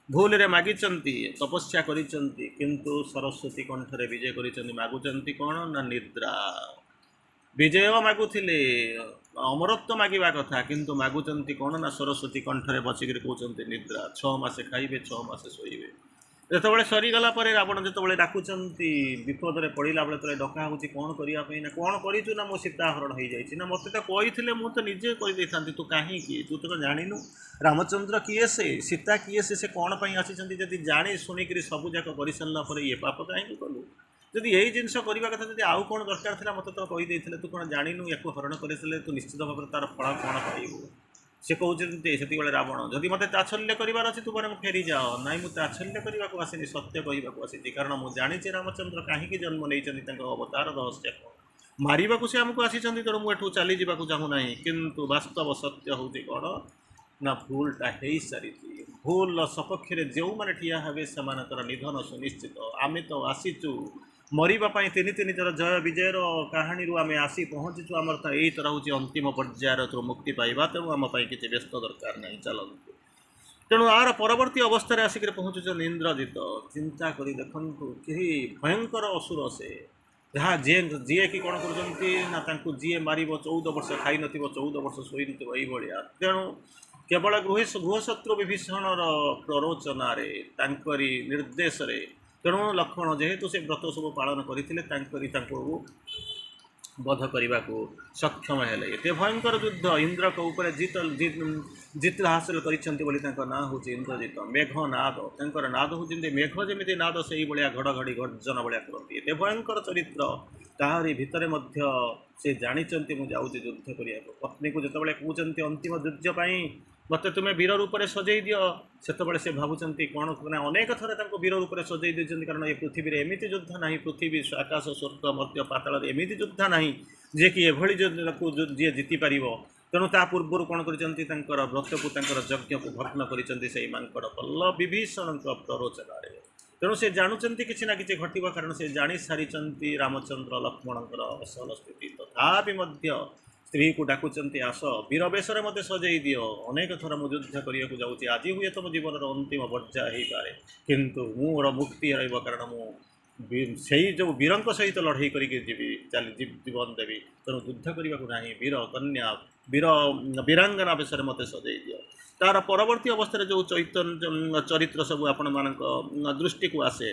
भूल रे मागिचंती तपस्या करिचंती किंतु सरस्वती कंठरे विजय करिचंती मागुचंती कौन ना निद्रा विजय मागुथिले अमरत्व मागिबा कथा किंतु मागुचंती कौन ना सरस्वती कंठरे बसिक कहते निद्रा 6 मास खाइबे 6 मास शोइबे ଯେତେବେଳେ ସରିଗଲା ପରେ ରାବଣ ଯେତେବେଳେ ଡାକୁଛନ୍ତି ବିପଦରେ ପଡ଼ିଲା ବେଳେ ଯେତେବେଳେ ଡକା ହେଉଛି କ'ଣ କରିବା ପାଇଁ ନା କ'ଣ କରିଛୁ ନା ମୋ ସୀତା ହରଣ ହେଇଯାଇଛି ନା ମୋତେ ତ କହିଥିଲେ ମୁଁ ତ ନିଜେ କହିଦେଇଥାନ୍ତି ତୁ କାହିଁକି ତୁ ତ ଜାଣିନୁ ରାମଚନ୍ଦ୍ର କିଏ ସେ ସୀତା କିଏ ସେ କ'ଣ ପାଇଁ ଆସିଛନ୍ତି ଯଦି ଜାଣି ଶୁଣିକିରି ସବୁଯାକ କରିସାରିଲା ପରେ ଇଏ ପାପ କାହିଁକି କଲୁ ଯଦି ଏଇ ଜିନିଷ କରିବା କଥା ଯଦି ଆଉ କ'ଣ ଦରକାର ଥିଲା ମୋତେ ତ କହିଦେଇଥିଲେ ତୁ କ'ଣ ଜାଣିନୁ ୟାକୁ ହରଣ କରିଥିଲେ ତୁ ନିଶ୍ଚିତ ଭାବରେ ତା'ର ଫଳ କ'ଣ ପାଇବୁ ସେ କହୁଛନ୍ତି ସେତିକିବେଳେ ରାବଣ ଯଦି ମୋତେ ତାଚ୍ଛଲ୍ୟ କରିବାର ଅଛି ତୁ ବରଂ ଫେରିଯାଅ ନାଇଁ ମୁଁ ତାଚ୍ଛଲ୍ୟ କରିବାକୁ ଆସିନି ସତ୍ୟ କହିବାକୁ ଆସିଛି କାରଣ ମୁଁ ଜାଣିଛି ରାମଚନ୍ଦ୍ର କାହିଁକି ଜନ୍ମ ନେଇଛନ୍ତି ତାଙ୍କ ଅବତାର ରହସ୍ୟ କ'ଣ ମାରିବାକୁ ସେ ଆମକୁ ଆସିଛନ୍ତି ତେଣୁ ମୁଁ ଏଠୁ ଚାଲିଯିବାକୁ ଚାହୁଁନାହିଁ କିନ୍ତୁ ବାସ୍ତବ ସତ୍ୟ ହେଉଛି କ'ଣ ନା ଭୁଲଟା ହେଇସାରିଛି ଭୁଲର ସପକ୍ଷରେ ଯେଉଁମାନେ ଠିଆ ହେବେ ସେମାନଙ୍କର ନିଧନ ସୁନିଶ୍ଚିତ ଆମେ ତ ଆସିଛୁ ମରିବା ପାଇଁ ତିନି ଥର ଜୟ ବିଜୟର କାହାଣୀରୁ ଆମେ ଆସି ପହଞ୍ଚିଛୁ ଆମର ତ ଏଇ ତ ରହୁଛି ଅନ୍ତିମ ପର୍ଯ୍ୟାୟର ମୁକ୍ତି ପାଇବା ତେଣୁ ଆମ ପାଇଁ କିଛି ବ୍ୟସ୍ତ ଦରକାର ନାହିଁ ଚାଲନ୍ତୁ ତେଣୁ ଆର ପରବର୍ତ୍ତୀ ଅବସ୍ଥାରେ ଆସିକରି ପହଞ୍ଚୁଛନ୍ତି ଇନ୍ଦ୍ରଜିତ ଚିନ୍ତା କରି ଦେଖନ୍ତୁ କେହି ଭୟଙ୍କର ଅସୁର ସେ ଯାହା ଯିଏକି କ'ଣ କରୁଛନ୍ତି ନା ତାଙ୍କୁ ଯିଏ ମାରିବ 14 ବର୍ଷ ଖାଇନଥିବ 14 ବର୍ଷ ଶୋଇନଥିବ ଏଇଭଳିଆ ତେଣୁ କେବଳ ଗୃହଶତ୍ରୁ ବିଭୀଷଣର ପ୍ରରୋଚନାରେ ତାଙ୍କରି ନିର୍ଦ୍ଦେଶରେ ତେଣୁ ଲକ୍ଷ୍ମଣ ଯେହେତୁ ସେ ବ୍ରତ ସବୁ ପାଳନ କରିଥିଲେ ତାଙ୍କୁ ବଧ କରିବାକୁ ସକ୍ଷମ ହେଲେ ଏତେ ଭୟଙ୍କର ଯୁଦ୍ଧ ଇନ୍ଦ୍ରଙ୍କ ଉପରେ ଜିତ ହାସଲ କରିଛନ୍ତି ବୋଲି ତାଙ୍କ ନାଁ ହେଉଛି ଇନ୍ଦ୍ରଜିତ ମେଘନାଦ ତାଙ୍କର ନାଦ ହେଉଛନ୍ତି ମେଘ ଯେମିତି ନାଦ ସେଇଭଳିଆ ଘଡ଼ଘଡ଼ି ଗର୍ଜନ ଭଳିଆ କରନ୍ତି ଏତେ ଭୟଙ୍କର ଚରିତ୍ର ତାହାରି ଭିତରେ ମଧ୍ୟ ସେ ଜାଣିଛନ୍ତି ମୁଁ ଯାଉଛି ଯୁଦ୍ଧ କରିବାକୁ ପତ୍ନୀକୁ ଯେତେବେଳେ କହୁଛନ୍ତି ଅନ୍ତିମ ଯୁଦ୍ଧ ପାଇଁ ମୋତେ ତୁମେ ବୀର ରୂପରେ ସଜେଇ ଦିଅ ସେତେବେଳେ ସେ ଭାବୁଛନ୍ତି କ'ଣ ନା ଅନେକ ଥର ତାଙ୍କୁ ବୀର ରୂପରେ ସଜେଇ ଦେଇଛନ୍ତି କାରଣ ଏ ପୃଥିବୀରେ ଏମିତି ଯୁଦ୍ଧ ନାହିଁ ପୃଥିବୀ ଆକାଶ ସ୍ୱର୍ଗ ମର୍ତ୍ତ୍ୟ ପାତାଳରେ ଏମିତି ଯୁଦ୍ଧ ନାହିଁ ଯିଏକି ଏଭଳି ଯିଏ ଜିତିପାରିବ ତେଣୁ ତା ପୂର୍ବରୁ କ'ଣ କରିଛନ୍ତି ତାଙ୍କର ବ୍ରତକୁ ତାଙ୍କର ଯଜ୍ଞକୁ ଭଗ୍ନ କରିଛନ୍ତି ସେଇ ମାଙ୍କଡ଼ ପଲ୍ଲ ବିଭୀଷଣଙ୍କ ପ୍ରରୋଚନାରେ ତେଣୁ ସେ ଜାଣୁଛନ୍ତି କିଛି ନା କିଛି ଘଟିବ କାରଣ ସେ ଜାଣିସାରିଛନ୍ତି ରାମଚନ୍ଦ୍ର ଲକ୍ଷ୍ମଣଙ୍କର ଅସଲ ସ୍ଥିତି ତଥାପି ମଧ୍ୟ ସ୍ତ୍ରୀକୁ ଡାକୁଛନ୍ତି ଆସ ବୀର ବେଶରେ ମୋତେ ସଜେଇ ଦିଅ ଅନେକ ଥର ମୁଁ ଯୁଦ୍ଧ କରିବାକୁ ଯାଉଛି ଆଜି ହୁଏତ ମୋ ଜୀବନର ଅନ୍ତିମ ପର୍ଯ୍ୟାୟ ହେଇପାରେ କିନ୍ତୁ ମୋର ମୁକ୍ତି ରହିବ କାରଣ ମୁଁ ସେଇ ଯେଉଁ ବୀରଙ୍କ ସହିତ ଲଢ଼େଇ କରିକି ଜୀବନ ଦେବି ତେଣୁ ଯୁଦ୍ଧ କରିବାକୁ ନାହିଁ ବୀର କନ୍ୟା ବୀରାଙ୍ଗନା ବେଶରେ ମୋତେ ସଜେଇ ଦିଅ ତାର ପରବର୍ତ୍ତୀ ଅବସ୍ଥାରେ ଯେଉଁ ଚରିତ୍ର ସବୁ ଆପଣମାନଙ୍କ ଦୃଷ୍ଟିକୁ ଆସେ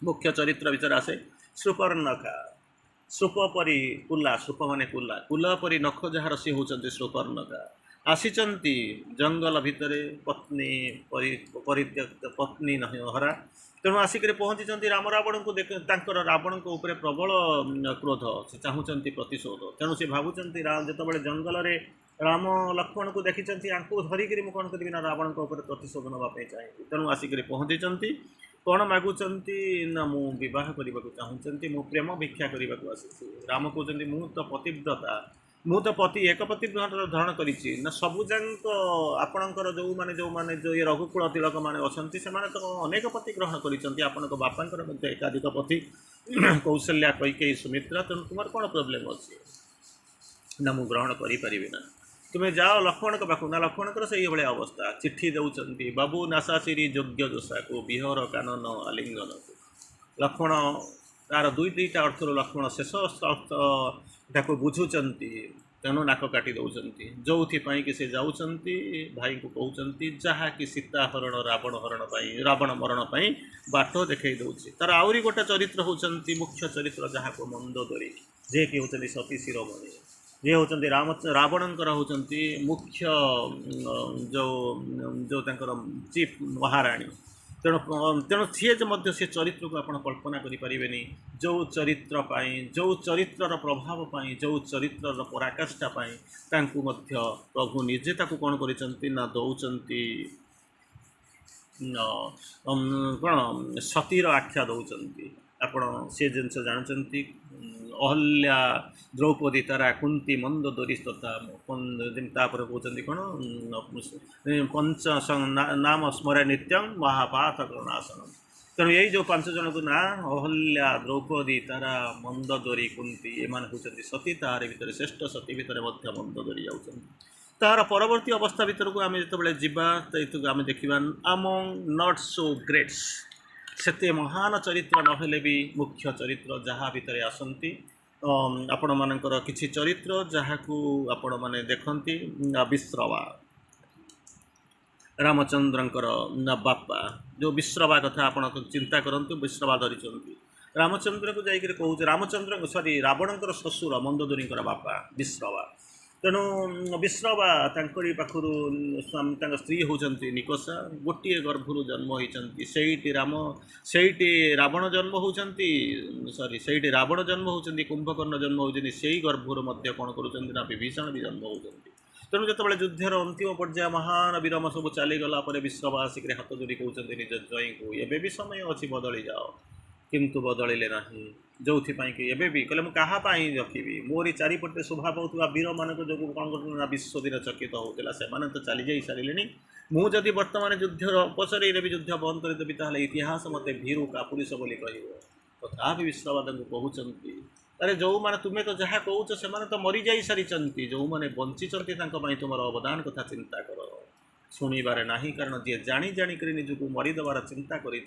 ମୁଖ୍ୟ ଚରିତ୍ର ଭିତରେ ଆସେ ଶୂର୍ପଣଖା ଶ୍ରୁପ ପରି ଶ୍ରୁପ ମାନେ କୁଲା ପରି ନଖ ଯାହାର ସେ ହେଉଛନ୍ତି ଶୂର୍ପଣଖା ଆସିଛନ୍ତି ଜଙ୍ଗଲ ଭିତରେ ପତ୍ନୀ ହରା ତେଣୁ ଆସିକରି ପହଞ୍ଚିଛନ୍ତି ରାବଣଙ୍କୁ ତାଙ୍କର ରାବଣଙ୍କ ଉପରେ ପ୍ରବଳ କ୍ରୋଧ ସେ ଚାହୁଁଛନ୍ତି ପ୍ରତିଶୋଧ ତେଣୁ ସେ ଭାବୁଛନ୍ତି ଯେତେବେଳେ ଜଙ୍ଗଲରେ ରାମ ଲକ୍ଷ୍ମଣଙ୍କୁ ଦେଖିଛନ୍ତି ୟାଙ୍କୁ ଧରିକିରି ମୁଁ କ'ଣ କରିବି ନା ରାବଣଙ୍କ ଉପରେ ପ୍ରତିଶୋଧ ନେବା ପାଇଁ ଚାହିଁବି ତେଣୁ ଆସିକରି ପହଞ୍ଚିଛନ୍ତି କ'ଣ ମାଗୁଛନ୍ତି ନା ମୁଁ ବିବାହ କରିବାକୁ ଚାହୁଁଛନ୍ତି ମୁଁ ପ୍ରେମ ଭିକ୍ଷା କରିବାକୁ ଆସିଛି ରାମ କହୁଛନ୍ତି ମୁଁ ତ ପତିବ୍ରତା ମୁଁ ତ ଏକ ପତିବ୍ରତାର ଧାରଣ କରିଛି ନା ସବୁଯାକ ଆପଣଙ୍କର ଯେଉଁମାନେ ଯେଉଁ ରଘୁକୁଳ ତିଳକମାନେ ଅଛନ୍ତି ସେମାନେ ତ ଅନେକ ପତି ଗ୍ରହଣ କରିଛନ୍ତି ଆପଣଙ୍କ ବାପାଙ୍କର ମଧ୍ୟ ଏକାଧିକ ପତି କୌଶଲ୍ୟା କୈକେୟୀ ସୁମିତ୍ରା ତେଣୁ ତୁମର କ'ଣ ପ୍ରୋବ୍ଲେମ୍ ଅଛି ନା ମୁଁ ଗ୍ରହଣ କରିପାରିବି ନା ତୁମେ ଯାଅ ଲକ୍ଷ୍ମଣଙ୍କ ପାଖକୁ ନା ଲକ୍ଷ୍ମଣଙ୍କର ସେଇଭଳିଆ ଅବସ୍ଥା ଚିଠି ଦେଉଛନ୍ତି ବାବୁ ନାସାସିରି ଯୋଗ୍ୟ ଦୋଷାକୁ ବିହର କାନନ ଆଲିଙ୍ଗନକୁ ଲକ୍ଷ୍ମଣ ତାର ଦୁଇଟା ଅର୍ଥରୁ ଲକ୍ଷ୍ମଣ ଶେଷ ଅର୍ଥଟାକୁ ବୁଝୁଛନ୍ତି ତେଣୁ ନାକ କାଟି ଦେଉଛନ୍ତି ଯେଉଁଥିପାଇଁ କି ସେ ଯାଉଛନ୍ତି ଭାଇଙ୍କୁ କହୁଛନ୍ତି ଯାହାକି ସୀତା ହରଣ ରାବଣ ମରଣ ପାଇଁ ବାଟ ଦେଖାଇ ଦେଉଛି ତାର ଆହୁରି ଗୋଟେ ଚରିତ୍ର ହେଉଛନ୍ତି ମୁଖ୍ୟ ଚରିତ୍ର ଯାହାକୁ ମନ୍ଦୋଦରୀ ଯିଏକି ହେଉଛନ୍ତି ସତୀ ଶିରୋମଣି ଯିଏ ହେଉଛନ୍ତି ରାବଣଙ୍କର ହେଉଛନ୍ତି ମୁଖ୍ୟ ଯେଉଁ ତାଙ୍କର ଚିଫ୍ ମହାରାଣୀ ତେଣୁ ସିଏ ଯେ ମଧ୍ୟ ସେ ଚରିତ୍ରକୁ ଆପଣ କଳ୍ପନା କରିପାରିବେନି ଯେଉଁ ଚରିତ୍ର ପାଇଁ ଯେଉଁ ଚରିତ୍ରର ପ୍ରଭାବ ପାଇଁ ଯେଉଁ ଚରିତ୍ରର ପରାକାଷ୍ଠା ପାଇଁ ତାଙ୍କୁ ମଧ୍ୟ ପ୍ରଭୁ ନିଜେ ତାକୁ କ'ଣ କରିଛନ୍ତି ନା ଦେଉଛନ୍ତି କ'ଣ ସତୀର ଆଖ୍ୟା ଦେଉଛନ୍ତି ଆପଣ ସେ ଜିନିଷ ଜାଣୁଛନ୍ତି ଅହଲ୍ୟା ଦ୍ରୌପଦୀ ତାରା କୁନ୍ତି ମନ୍ଦୋଦରୀ ତଥା ତାପରେ କହୁଛନ୍ତି କ'ଣ ପଞ୍ଚ ନାମ ସ୍ମରେ ନିତ୍ୟଂ ମହାପାତକ ନାଶନମ୍ ତେଣୁ ଏଇ ଯେଉଁ 5 ଜଣଙ୍କୁ ନା ଅହଲ୍ୟା ଦ୍ରୌପଦୀ ତାରା ମନ୍ଦୋଦରୀ କୁନ୍ତି ଏମାନେ ହେଉଛନ୍ତି ସତୀ ତାହାର ଭିତରେ ଶ୍ରେଷ୍ଠ ସତୀ ଭିତରେ ମଧ୍ୟ ମନ୍ଦୋଦରୀ ଯାଉଛନ୍ତି ତାହାର ପରବର୍ତ୍ତୀ ଅବସ୍ଥା ଭିତରକୁ ଆମେ ଯେତେବେଳେ ଯିବା ତ ଆମେ ଦେଖିବା ଆମଙ୍ଗ ନଟ୍ ସୋ ଗ୍ରେଟ୍ସ ସେତେ ମହାନ ଚରିତ୍ର ନହେଲେ ବି ମୁଖ୍ୟ ଚରିତ୍ର ଯାହା ଭିତରେ ଆସନ୍ତି ଆପଣମାନଙ୍କର କିଛି ଚରିତ୍ର ଯାହାକୁ ଆପଣମାନେ ଦେଖନ୍ତି ବିଶ୍ରବା रामचंद्रंकर बापा जो विश्रवा कथा आपण चिंता करंतु विश्रवा धरिचंती रामचंद्र को जाइक कहूँ रामचंद्र सॉरी रावणकर ससुर मंदोदरींकर बापा विश्रवा तेणु विश्रवा तांकरी पाखरु स्त्री होचंती निकषा गोटे गर्भरु जन्म होइचंती सेठी राम सेठी रावण जन्म होचंती सॉरी सेठी रावण जन्म होचंती कुंभकर्ण जन्म होचंती सेही गर्भरु मध्य कोन करूचंती ना विभीषण भी जन्म होचंती तेणु जो युद्धर अंतिम पर्याय महान विरम सब चलीगला विश्रवा आसिक हाथ जोड़ी कहते निज जई को एबे भी समय अच्छी बदली जाओ किंतु बदलिले नहीं जो कि एबे भी कहले क्या रखी मोरी चारिपटे शोभा पाऊा वीर मान जो कौन कर विश्व दिन चकित होता से तो चली जा सारे मुझे बर्तमान युद्धर पचर भी युद्ध बंद करदेवी ताल इतिहास मत भीरु का पुरुष बोली कह तथा भी विश्ववाद को कहते अरे जो मैंने तुम्हें तो जहाँ कौच से तो मरी जा सारी जो मैंने बंची तुम अवदान कथा चिंता कर शुणवे ना कारण जी जाणी जाणिक निजक मरीदेवार चिंता कर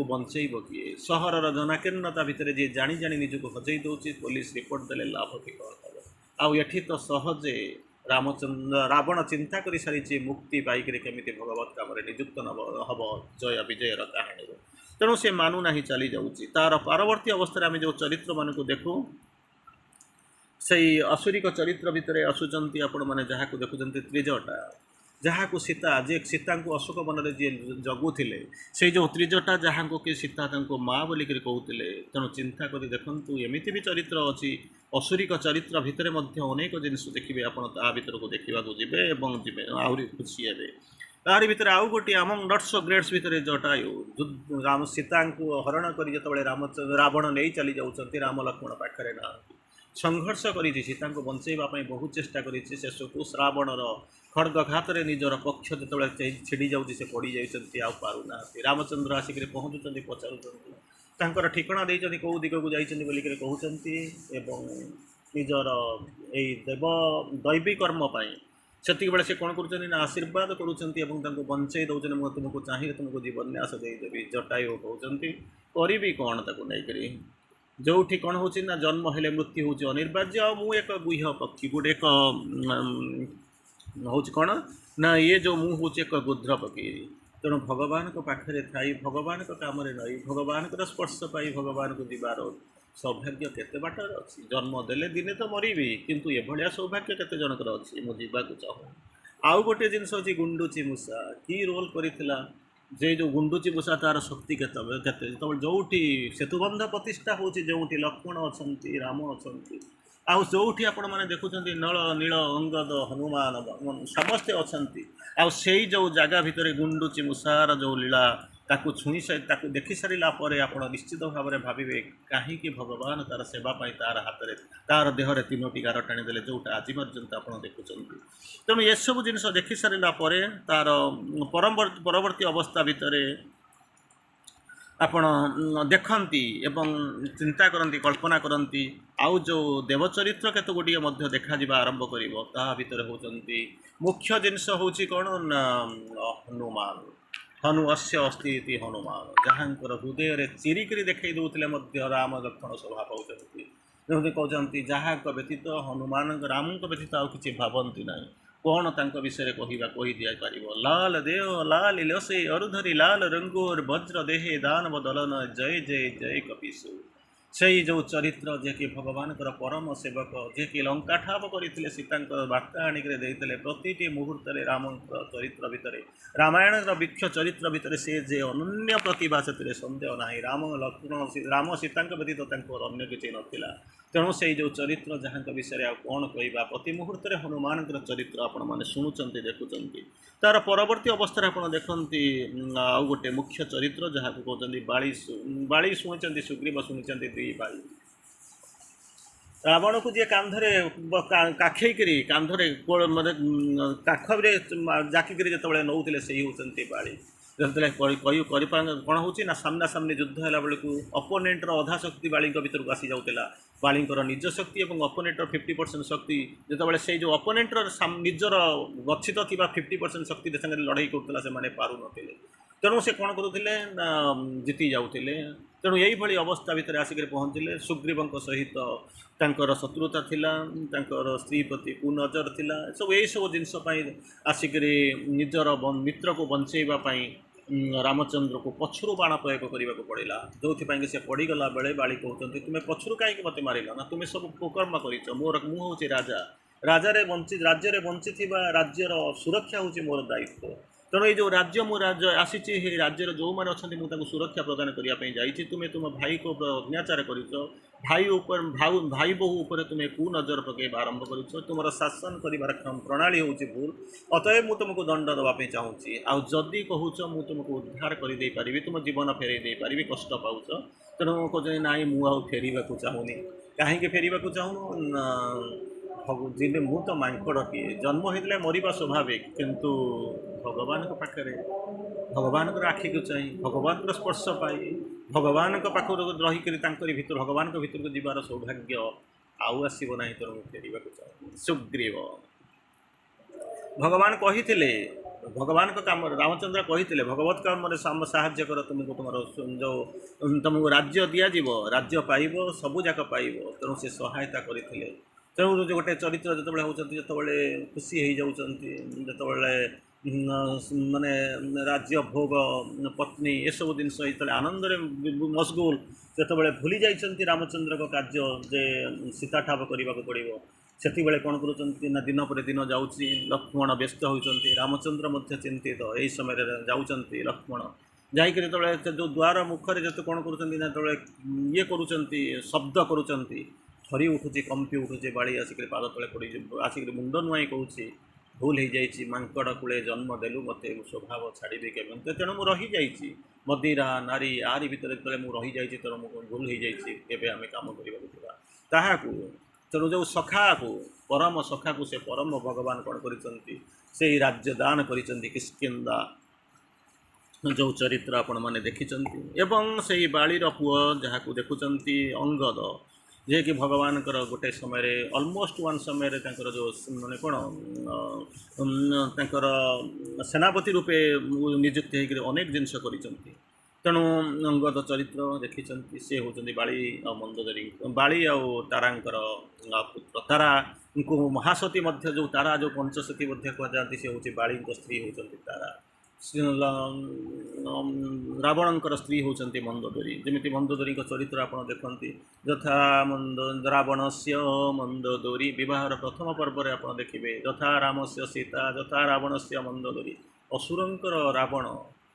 बंचेब किए सहर जनाकीर्णता भितर जी जाणी जाणी निजक हजई दूसरी पुलिस रिपोर्ट देले लाभ कि कौन आउ एठी तो सहजे रामचंद्र रावण चिंता कर सारी मुक्ति पाइक केमी भगवत काम निजुक्त हम जय विजयर कहानी तेणु से मानु ना चली जाऊँगी तार परवर्ती अवस्था आम जो चरित्र मान को देखू से असुरिक चरित्र भितर आसुंच आपण मैंने जहाँ को देखुं त्रिजटा जहाँ को सीता जे सीता को अशोक वन में जी जगुले से जो त्रिजटा जहाँ को कि सीता माँ बोलिक कहते तेणु चिंता कर देखूँ एमती भी चरित्र अच्छी असुरिक चरित्र भितर अनेक जिनिस देखिए आप भर को देखा जी जी आहरी खुशी हे तारी भितर आउ गोटे आमंग नट्स ग्रेड्स भितर जटायु राम सीता को हरण कर रावण नहीं चली जाऊँच राम लक्ष्मण पाखे ना संघर्ष कर सीता को बंचाइवाई बहुत चेष्टा कर शेषकू श्रावणर खड़गघात निजर पक्ष जो छिड़ी जाऊँगी से पड़ जाती आना रामचंद्र आसिक पहुँचुं पचार ठिकणा देते कौ दिग को जाइए बोलिक कहते निजर देव दैवी कर्मपाई से से कौन कर आशीर्वाद करुँच बंचई दौरान मुझे तुमको चाहिए तुमको जीवन न्यास देदेवी जटायु कहते करी कौन ताक नहीं जो कौन हो जन्म हेले मृत्यु हूँ अनिर्वाज्य मु एक गुह्य पक्षी गोटे एक हूँ कौन ना ये जो मु हूँ एक गुध्र पक्षी तेणु भगवान को पाखे थी भगवान को कम नई भगवान को स्पर्श पाई भगवान को जीवार सौभाग्य केते बाटर अच्छी जन्म देले दिने तो मरबी किंतु ये भलिया सौभाग्य केते जनकर अच्छी मुझे जावाक चाहूँ आउ गोटे जिनस अच्छी गुंडुची मूषा की रोल करिथिला जे जो गुंडुची मूषा तार शक्ति केते जो सेतुबंध प्रतिष्ठा होची जो लक्ष्मण अच्छा राम अच्छा आउ जो आपण मैंने देखुं नल नील अंगद हनुमान समस्ते अच्छा आउ से जो जगह भितर गुंडुची मूषार जो लीला ताकू छुई ताकू देखि सारा आप निश्चित भाव में भावे कहीं भगवान तार सेवाई तार हाथ में तार देहरे तीनोटी गार टाणीदे जोटा आज पर्यंत आप देखुं तेणु ये सब जिन देखि सारा तार परवर्ती अवस्था भितर आपण देखती एवं चिंता करती कल्पना करती आउ जो देवचरित्र केत गोटे देखा आरंभ कर भितर होती मुख्य जिनस हूँ कौन हनुमान हनु अस्य अस्ति हनुमान जहाँ हृदय चिरिक देखई दूसरे राम लक्ष्मण शोभा पाँच कहते जहाँ व्यतीत हनुमान राम व्यतीत आउ कि भावती ना कौन तांक विषय कहवा कही दि पार लाल देव लाल लसे अरुधरी लाल रंगोर वज्र देहे दानव दलन जय जय जय कपिसु से जो चरित्र जे कि भगवान परम सेवक जे कि लंका ठाप करते सीता वार्ता आणिक प्रति मुहूर्त राम चरित्र भितर रामायण वृक्ष चरित्र भितर से जे अनन्य प्रतिभा से सन्देह ना राम लक्ष्मण राम सीता व्यतीत अन्य किसी नाला तेणु से जो चरित्र जहाँ विषय आ कौन कहवा प्रति मुहूर्त हनुमान चरित्र आपण मैंने शुणुंट देखुं तार परवर्ती अवस्था आप देखती आउ गोटे मुख्य चरित्र जहाँ को कहते बाड़ी शुणी सुग्रीव शुणी दुई बाड़ी रावण को जी कांधरे काखेकरी कांधरे काखरे जाकिक जो नौले से होती बाड़ी जो कौन हो सामना सामने युद्ध है बेलू अपोनेंटर अधा शक्ति बाली भर को आसी जाऊला बालींकर निज शक्ति और अपोनेंटर 50% शक्ति जो से जो अपोनेंटर निजर गच्छित 50% शक्ति संगे लड़ाई करूला से पार नुले तेणु से कौन करुले ना जीति जाऊे। तेणु यही अवस्था भितर आसिक पहुँचले सुग्रीव सहित तांकर शत्रुता थिला, तांकर स्त्री प्रति कुनजर थिला, सब यही सब जिनसपाई आसिक निजर मित्र को बंचेवाई रामचंद्र को पछरू बाण प्रयोग करने को पड़ा, जो से पड़गला बेले बाली कहते तुम्हें पछरू कहीं मत मार ना, तुम्हें सब कुकर्म कर मोर मुझे राजा राजारे बंची राज्य बंची राज्यर सुरक्षा हूँ मोर दायित्व। तेणु ये जो राज्य मो राज्य आसी राज्यर जो मैंने अच्छा मुझे सुरक्षा प्रदान करने जाइए, तुम्हें तुम भाई को अत्याचार कर भाई उपर भाई बहु उपर तुम्हें कुनजर पकड़ आरंभ कर तुम शासन कर प्रणाली हूँ भूल, अतएव मुझे तुमको दंड देवाई चाहूँगी। आदि कहूच मुझे तुमको उद्धार करदे पारि, तुम जीवन फेरई दे पारि, कष्ट पाच तेणु कहे ना मुझे फेर को चाहूनी, कहीं फेर को चाहूँ जिन मु तो मांकड़ किए जन्म होता मरवा स्वाभाविक, किंतु भगवान पाखे भगवान आखि को चाह भगवान स्पर्श पाई भगवान पाख रहीकर भर भगवान भीतर को जीवार सौभाग्य आउ आसना, तेणु फेर को चाहे सुग्रीव भगवान कही भगवान का काम रामचंद्र कही भगवत काम साहाଯ୍य कर तुमको तुम जो तुमको राज्य दिज्व राज्य पाइब सबूक पाइब, तेणु से सहायता करते। तेणु जो गोटे चरित्र जो होती जो खुशी हो जाते माने राज्य भोग पत्नी ये सब जिन आनंद मशगुल जो भूली जाइए रामचंद्र का कार्य जे सीता ठाप करने को पड़ो, से कौन कर दिन पर दिन जाऊँगी लक्ष्मण व्यस्त होती रामचंद्र चिंतित यही समय जाऊँच लक्ष्मण जाकर जो द्वार मुखर जो कौन कर ये कर शब्द कर थरी उठुची कंपी उठुची बाड़ी आसिक पाद तले पड़ी आसिक मुंड नुआई कहूँ भूल हो जाइए मांकड़ कूले जन्म देलु मत स्वभाव छाड़ी के तेणु मुझे रही जाइए मदिरा नारी आरी भितर जो मुझे रही जाइए तेणु मुझे भूल हो जाइए आम कम करवा तेणु जो सखा को परम सखा को से परम भगवान कौन कर राज्य दान कर किष्किंधा जो चरित्र आपण मैंने देखी एवं से बालीर पुओ जहाँ को देखुं अंगद जे कि भगवान गोटे समय अलमोस्ट वन समय जो मैंने कौन सेनापति रूपे नियुक्त होकर अनेक जिनस कर तेणु अंगद चरित्र देखी सी होती बाली आ मंदोदरी बाली आ तारांकर पुत्र तारा को महासती मध्य जो तारा जो पंचसती मध्य कहते सी हूँ बाली स्त्री होती तारा रावणंकर स्त्री होती मंदोदरी जमी मंदोदरी चरित्र आप देखते यथा रावण से मंदोदरी विवाहर प्रथम पर्व आप देखिए यथा राम से सीता यथा रावण से मंदोदरी असुरंकर रावण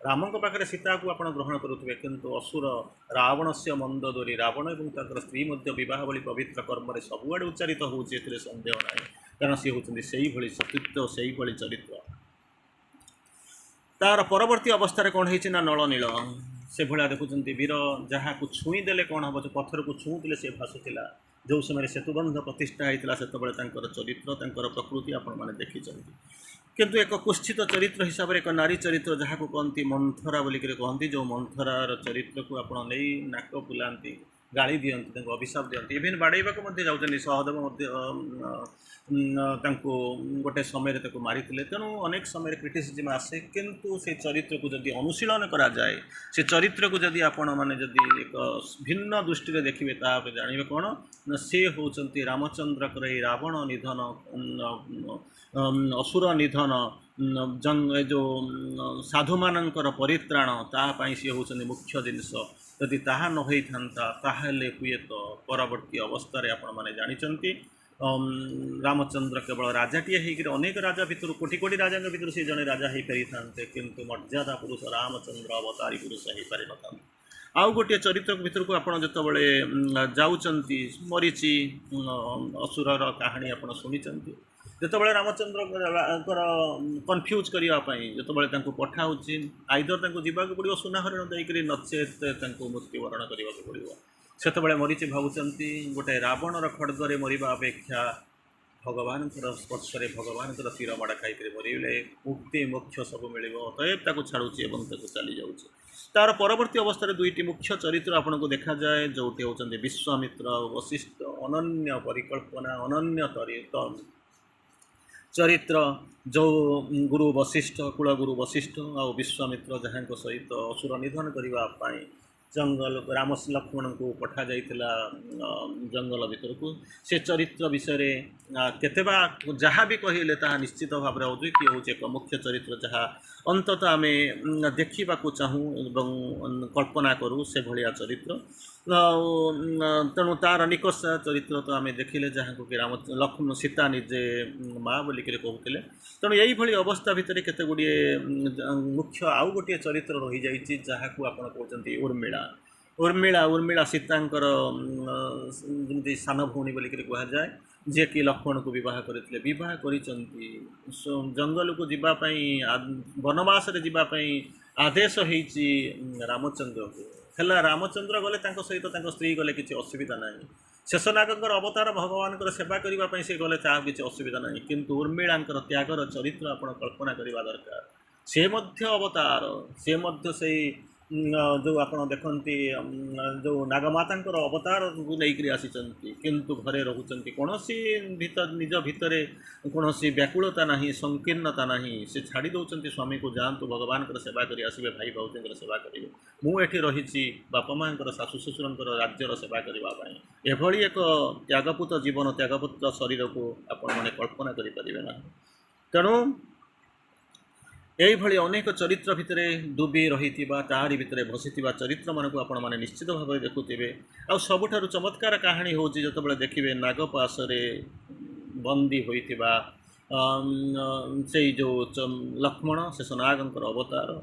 राम पाखे सीता को आप ग्रहण करुवे किंतु असुर रावण से मंदोदरी रावण और स्त्री बहुत पवित्र कर्म सबुआड़े उच्चारित होती सन्देह ना कारण सी होती सतीत्व से चरित्र तार परवर्ती अवस्था कौन है नल नील से भाया देखुं वीर जहाँ को छुईदे कौन हम पत्थर को छुँले से भाषुला जो समय सेतुबंध प्रतिष्ठा होता से चरित्र प्रकृति आपण मैंने देखी किंतु एक कुत्सित चरित्र हिसाब से एक नारी चरित्र जहाँ को कहती मंथरा बोलिक कहती जो मंथरार चरित्र को आप नाक बुलाती गाड़ी दियंती अभिशाप दियंती इवेन बाड़ेवा जाऊँगी सहदेव गोटे समय मारी तेणु अनेक समय क्रिटिसिजम आसे किंतु से चरित्र को जदि अनुशीलन करा जाए से चरित्र को जदि आपण माने जदि एक भिन्न दृष्टि देखिए जानवे कौन से होती रामचंद्र रावण निधन असुर निधन जंग जो साधु मानकर परित्राण तापाई सी होती मुख्य जिनस यदि ताहा न होता ताहले हुए तो परवर्ती अवस्था आपण मैंने जानी रामचंद्र केवल राजाटीए होकर अनेक राजा भितर कोटी कोटी राजा भितर से जड़े राजा हो पारि था किंतु मर्यादा पुरुष रामचंद्र अवतारी पुरुष हो पारि न आउ गोटे चरित्र भितर को आप जो जाऊँगी मरीची असुरर कहानी आप शुणी जिते रामचंद्र कन्फ्यूज करने जो पठाऊँ आईदर जावाक पड़ो सुनाहरण देकर नचेत मृत्युवरण करने को पड़ो से मरीची भावुंट गोटे रावणर खड़गरे मरवा अपेक्षा भगवान स्पर्श भगवान तीर माड़ खाई मरले मुक्ति मोक्ष सब मिल अतएव छाड़ुची चली जाऊँ तार परवर्ती अवस्था दुईटी मुख्य चरित्र आपन को देखा जाए जोटी होती विश्वामित्र वशिष्ठ अनन्य परिकल्पना अनन्य चरित्र जो गुरु वशिष्ठ कुलगुरु वशिष्ठ आ विश्वामित्र जहाँ सहित असुर निधन करने जंगल राम लक्ष्मण को पठा जाइथिला जंगल भीतर को से चरित्र विषय केतेबा जहाँ भी कहले ताहा निश्चित भाव में अद्वितीय हूँ एक मुख्य चरित्र जहाँ अंततः आम देखा चाहूँ एवं कल्पना करूँ से भाया चरित्र तेणु तार निकष चरित्र तो आम देखिले जहाँ को कि राम लक्ष्मण सीता निजे माँ बोलिक कहते तेणु यही अवस्था भितर केते गुड़े मुख्य आउ गोटे चरित्र रही जाइए जहाँ को आप कहते उर्मिला उर्मिला उर्मिला सीतांकर जमी सान भौणी बोलिक कहुए जे कि लक्ष्मण को बह करते बह कर जंगल को जीवाई वनवास जीवाई आदेश होती रामचंद्र को है रामचंद्र गले सहित स्त्री गले किसी असुविधा ना शेषनागर अवतार भगवान सेवा करने से गले ता किसी असुविधा ना किंतु उर्मिला त्यागर चरित्र आप कल्पना करवा दरकार से अवतार से जो आप देखते जो नागमाता अवतार को लेकर आसी किंतु घरे रोचंती कौन भीतर निज भितर कौन व्याकुलता ना संकीर्णता ना से छाड़ी दौरान स्वामी को जातु भगवान सेवा कर आसबे भाई भाउजी सेवा करेंगे मुझे रही बापा माँ शाशु शशुर राज्यर सेवा करने एभली एक त्यागपूत जीवन त्यागपूत शरीर को आपण मैंने कल्पना करें ना तेणु यही अनेक चरित्र भितर डुबी रही तारी भितर भसी चरित्र मानक आपण मैंने निश्चित भाव में देखुवे आ सबुठारु चमत्कार कहानी हूँ जो देखिए नागपाशरे बंदी होइथिबा से जो लक्ष्मण शेषनागर अवतार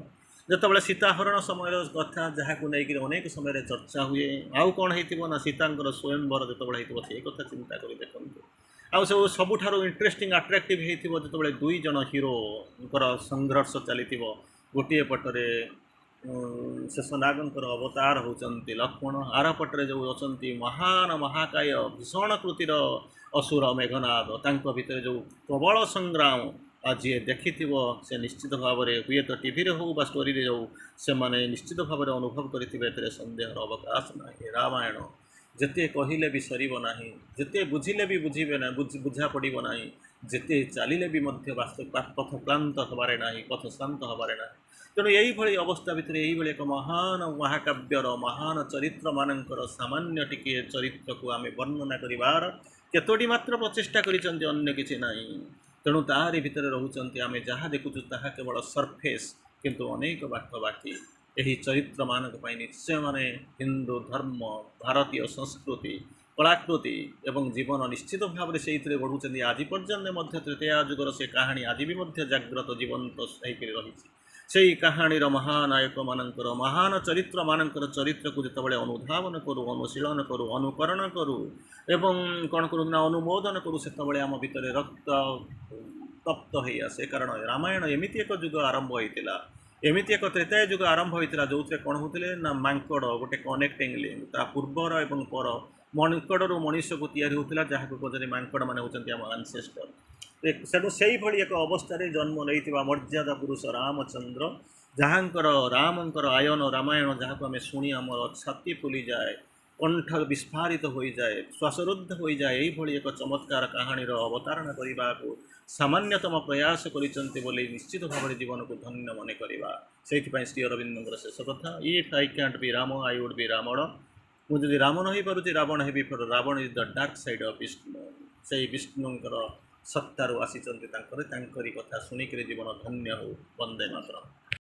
जिते सीताहरण समय कथा जहाँ को लेकर अनेक समय चर्चा हुए आउ कौन हो सीतांकर स्वयंवर जो से कथा चिंता कर देखते आउ सबुठारु इंटरेस्टिंग अट्राक्टिव हो जो दुई जन हिरो संघर्ष चली गोटे पटरे शेषनागर अवतार होती लक्ष्मण आर पटरे जो अच्छा महान महाकाय भीषण कृतिर असुर मेघनाद तांको भितर जो प्रबल संग्राम जी देखि से निश्चित भाव में हुए तो टीवी हो बा स्टोरी जो से मैंने निश्चित भाव में अनुभव करते सन्देह अवकाश ना रामायण जिते कहले भी सर ना जिते बुझिले भी बुझे ना बुझा पड़ो ना जिते चलिले भी पथ क्लांत हबारे ना पथ शांत हबारे ना तेणु यही अवस्था भितर यही एक महान महाकाव्यर महान चरित्र मानकर सामान्य टिके चरित्र को आम वर्णना करार केतोटी मात्र प्रचेषा कर किसी ना तेणु ताहारी भितर रोचंती आम जहाँ देखुचु ताहा केवल सरफेस किंतु अनेक बात बाकी यही चरित्र मानक निश्चय माने हिंदू धर्म भारतीय संस्कृति कलाकृति एवं जीवन निश्चित भाव से बढ़ुं आज पर्यंत तृतीया जुगर से कहानी आज भी जाग्रत जीवंत रही से कहानीर महानायक मानकर महान चरित्र मानकर चरित्र को जिते अनुधावन करूँ अनुशीलन करूँ अनुकरण करूँ एवं कौन करूँ ना अनुमोदन करूँ से आम भितर रक्त तप्त हो आसे कारण रामायण एमती एक जुग आरंभ होता एमती एक त्रेताय जुग आरंभ होता जो कौन होते ना मांकड़ गोटे कनेक्टिंग लिंक ता पूर्वर एवं पर मांकड़ू मनीष को तैयारी होता जहाँ को कहते मांकड़ मैंने होती आम आंसेस्टर से एक अवस्था जन्म नहीं मर्यादा पुरुष रामचंद्र जहाँकर रामंकर आयन रामायण जहाँ को आम शुणी आम छाती फुली जाए कंठ विस्फारित हो जाए श्वासरुद्ध हो जाए यही एक चमत्कार कहानी अवतारणा करने को सामान्यतम प्रयास करिसेंति निश्चित भाव में जीवन को धन्य मन करवा से श्री अरविंद शेष कथा if I can't be Ram I would be Ravan मुझे राम नहीं पार्टी रावण है for Ravan is the dark side of Vishnu से विष्णुंकर सत्तारू आसी कथा शुणिक जीवन धन्य हो वंदे मातरम।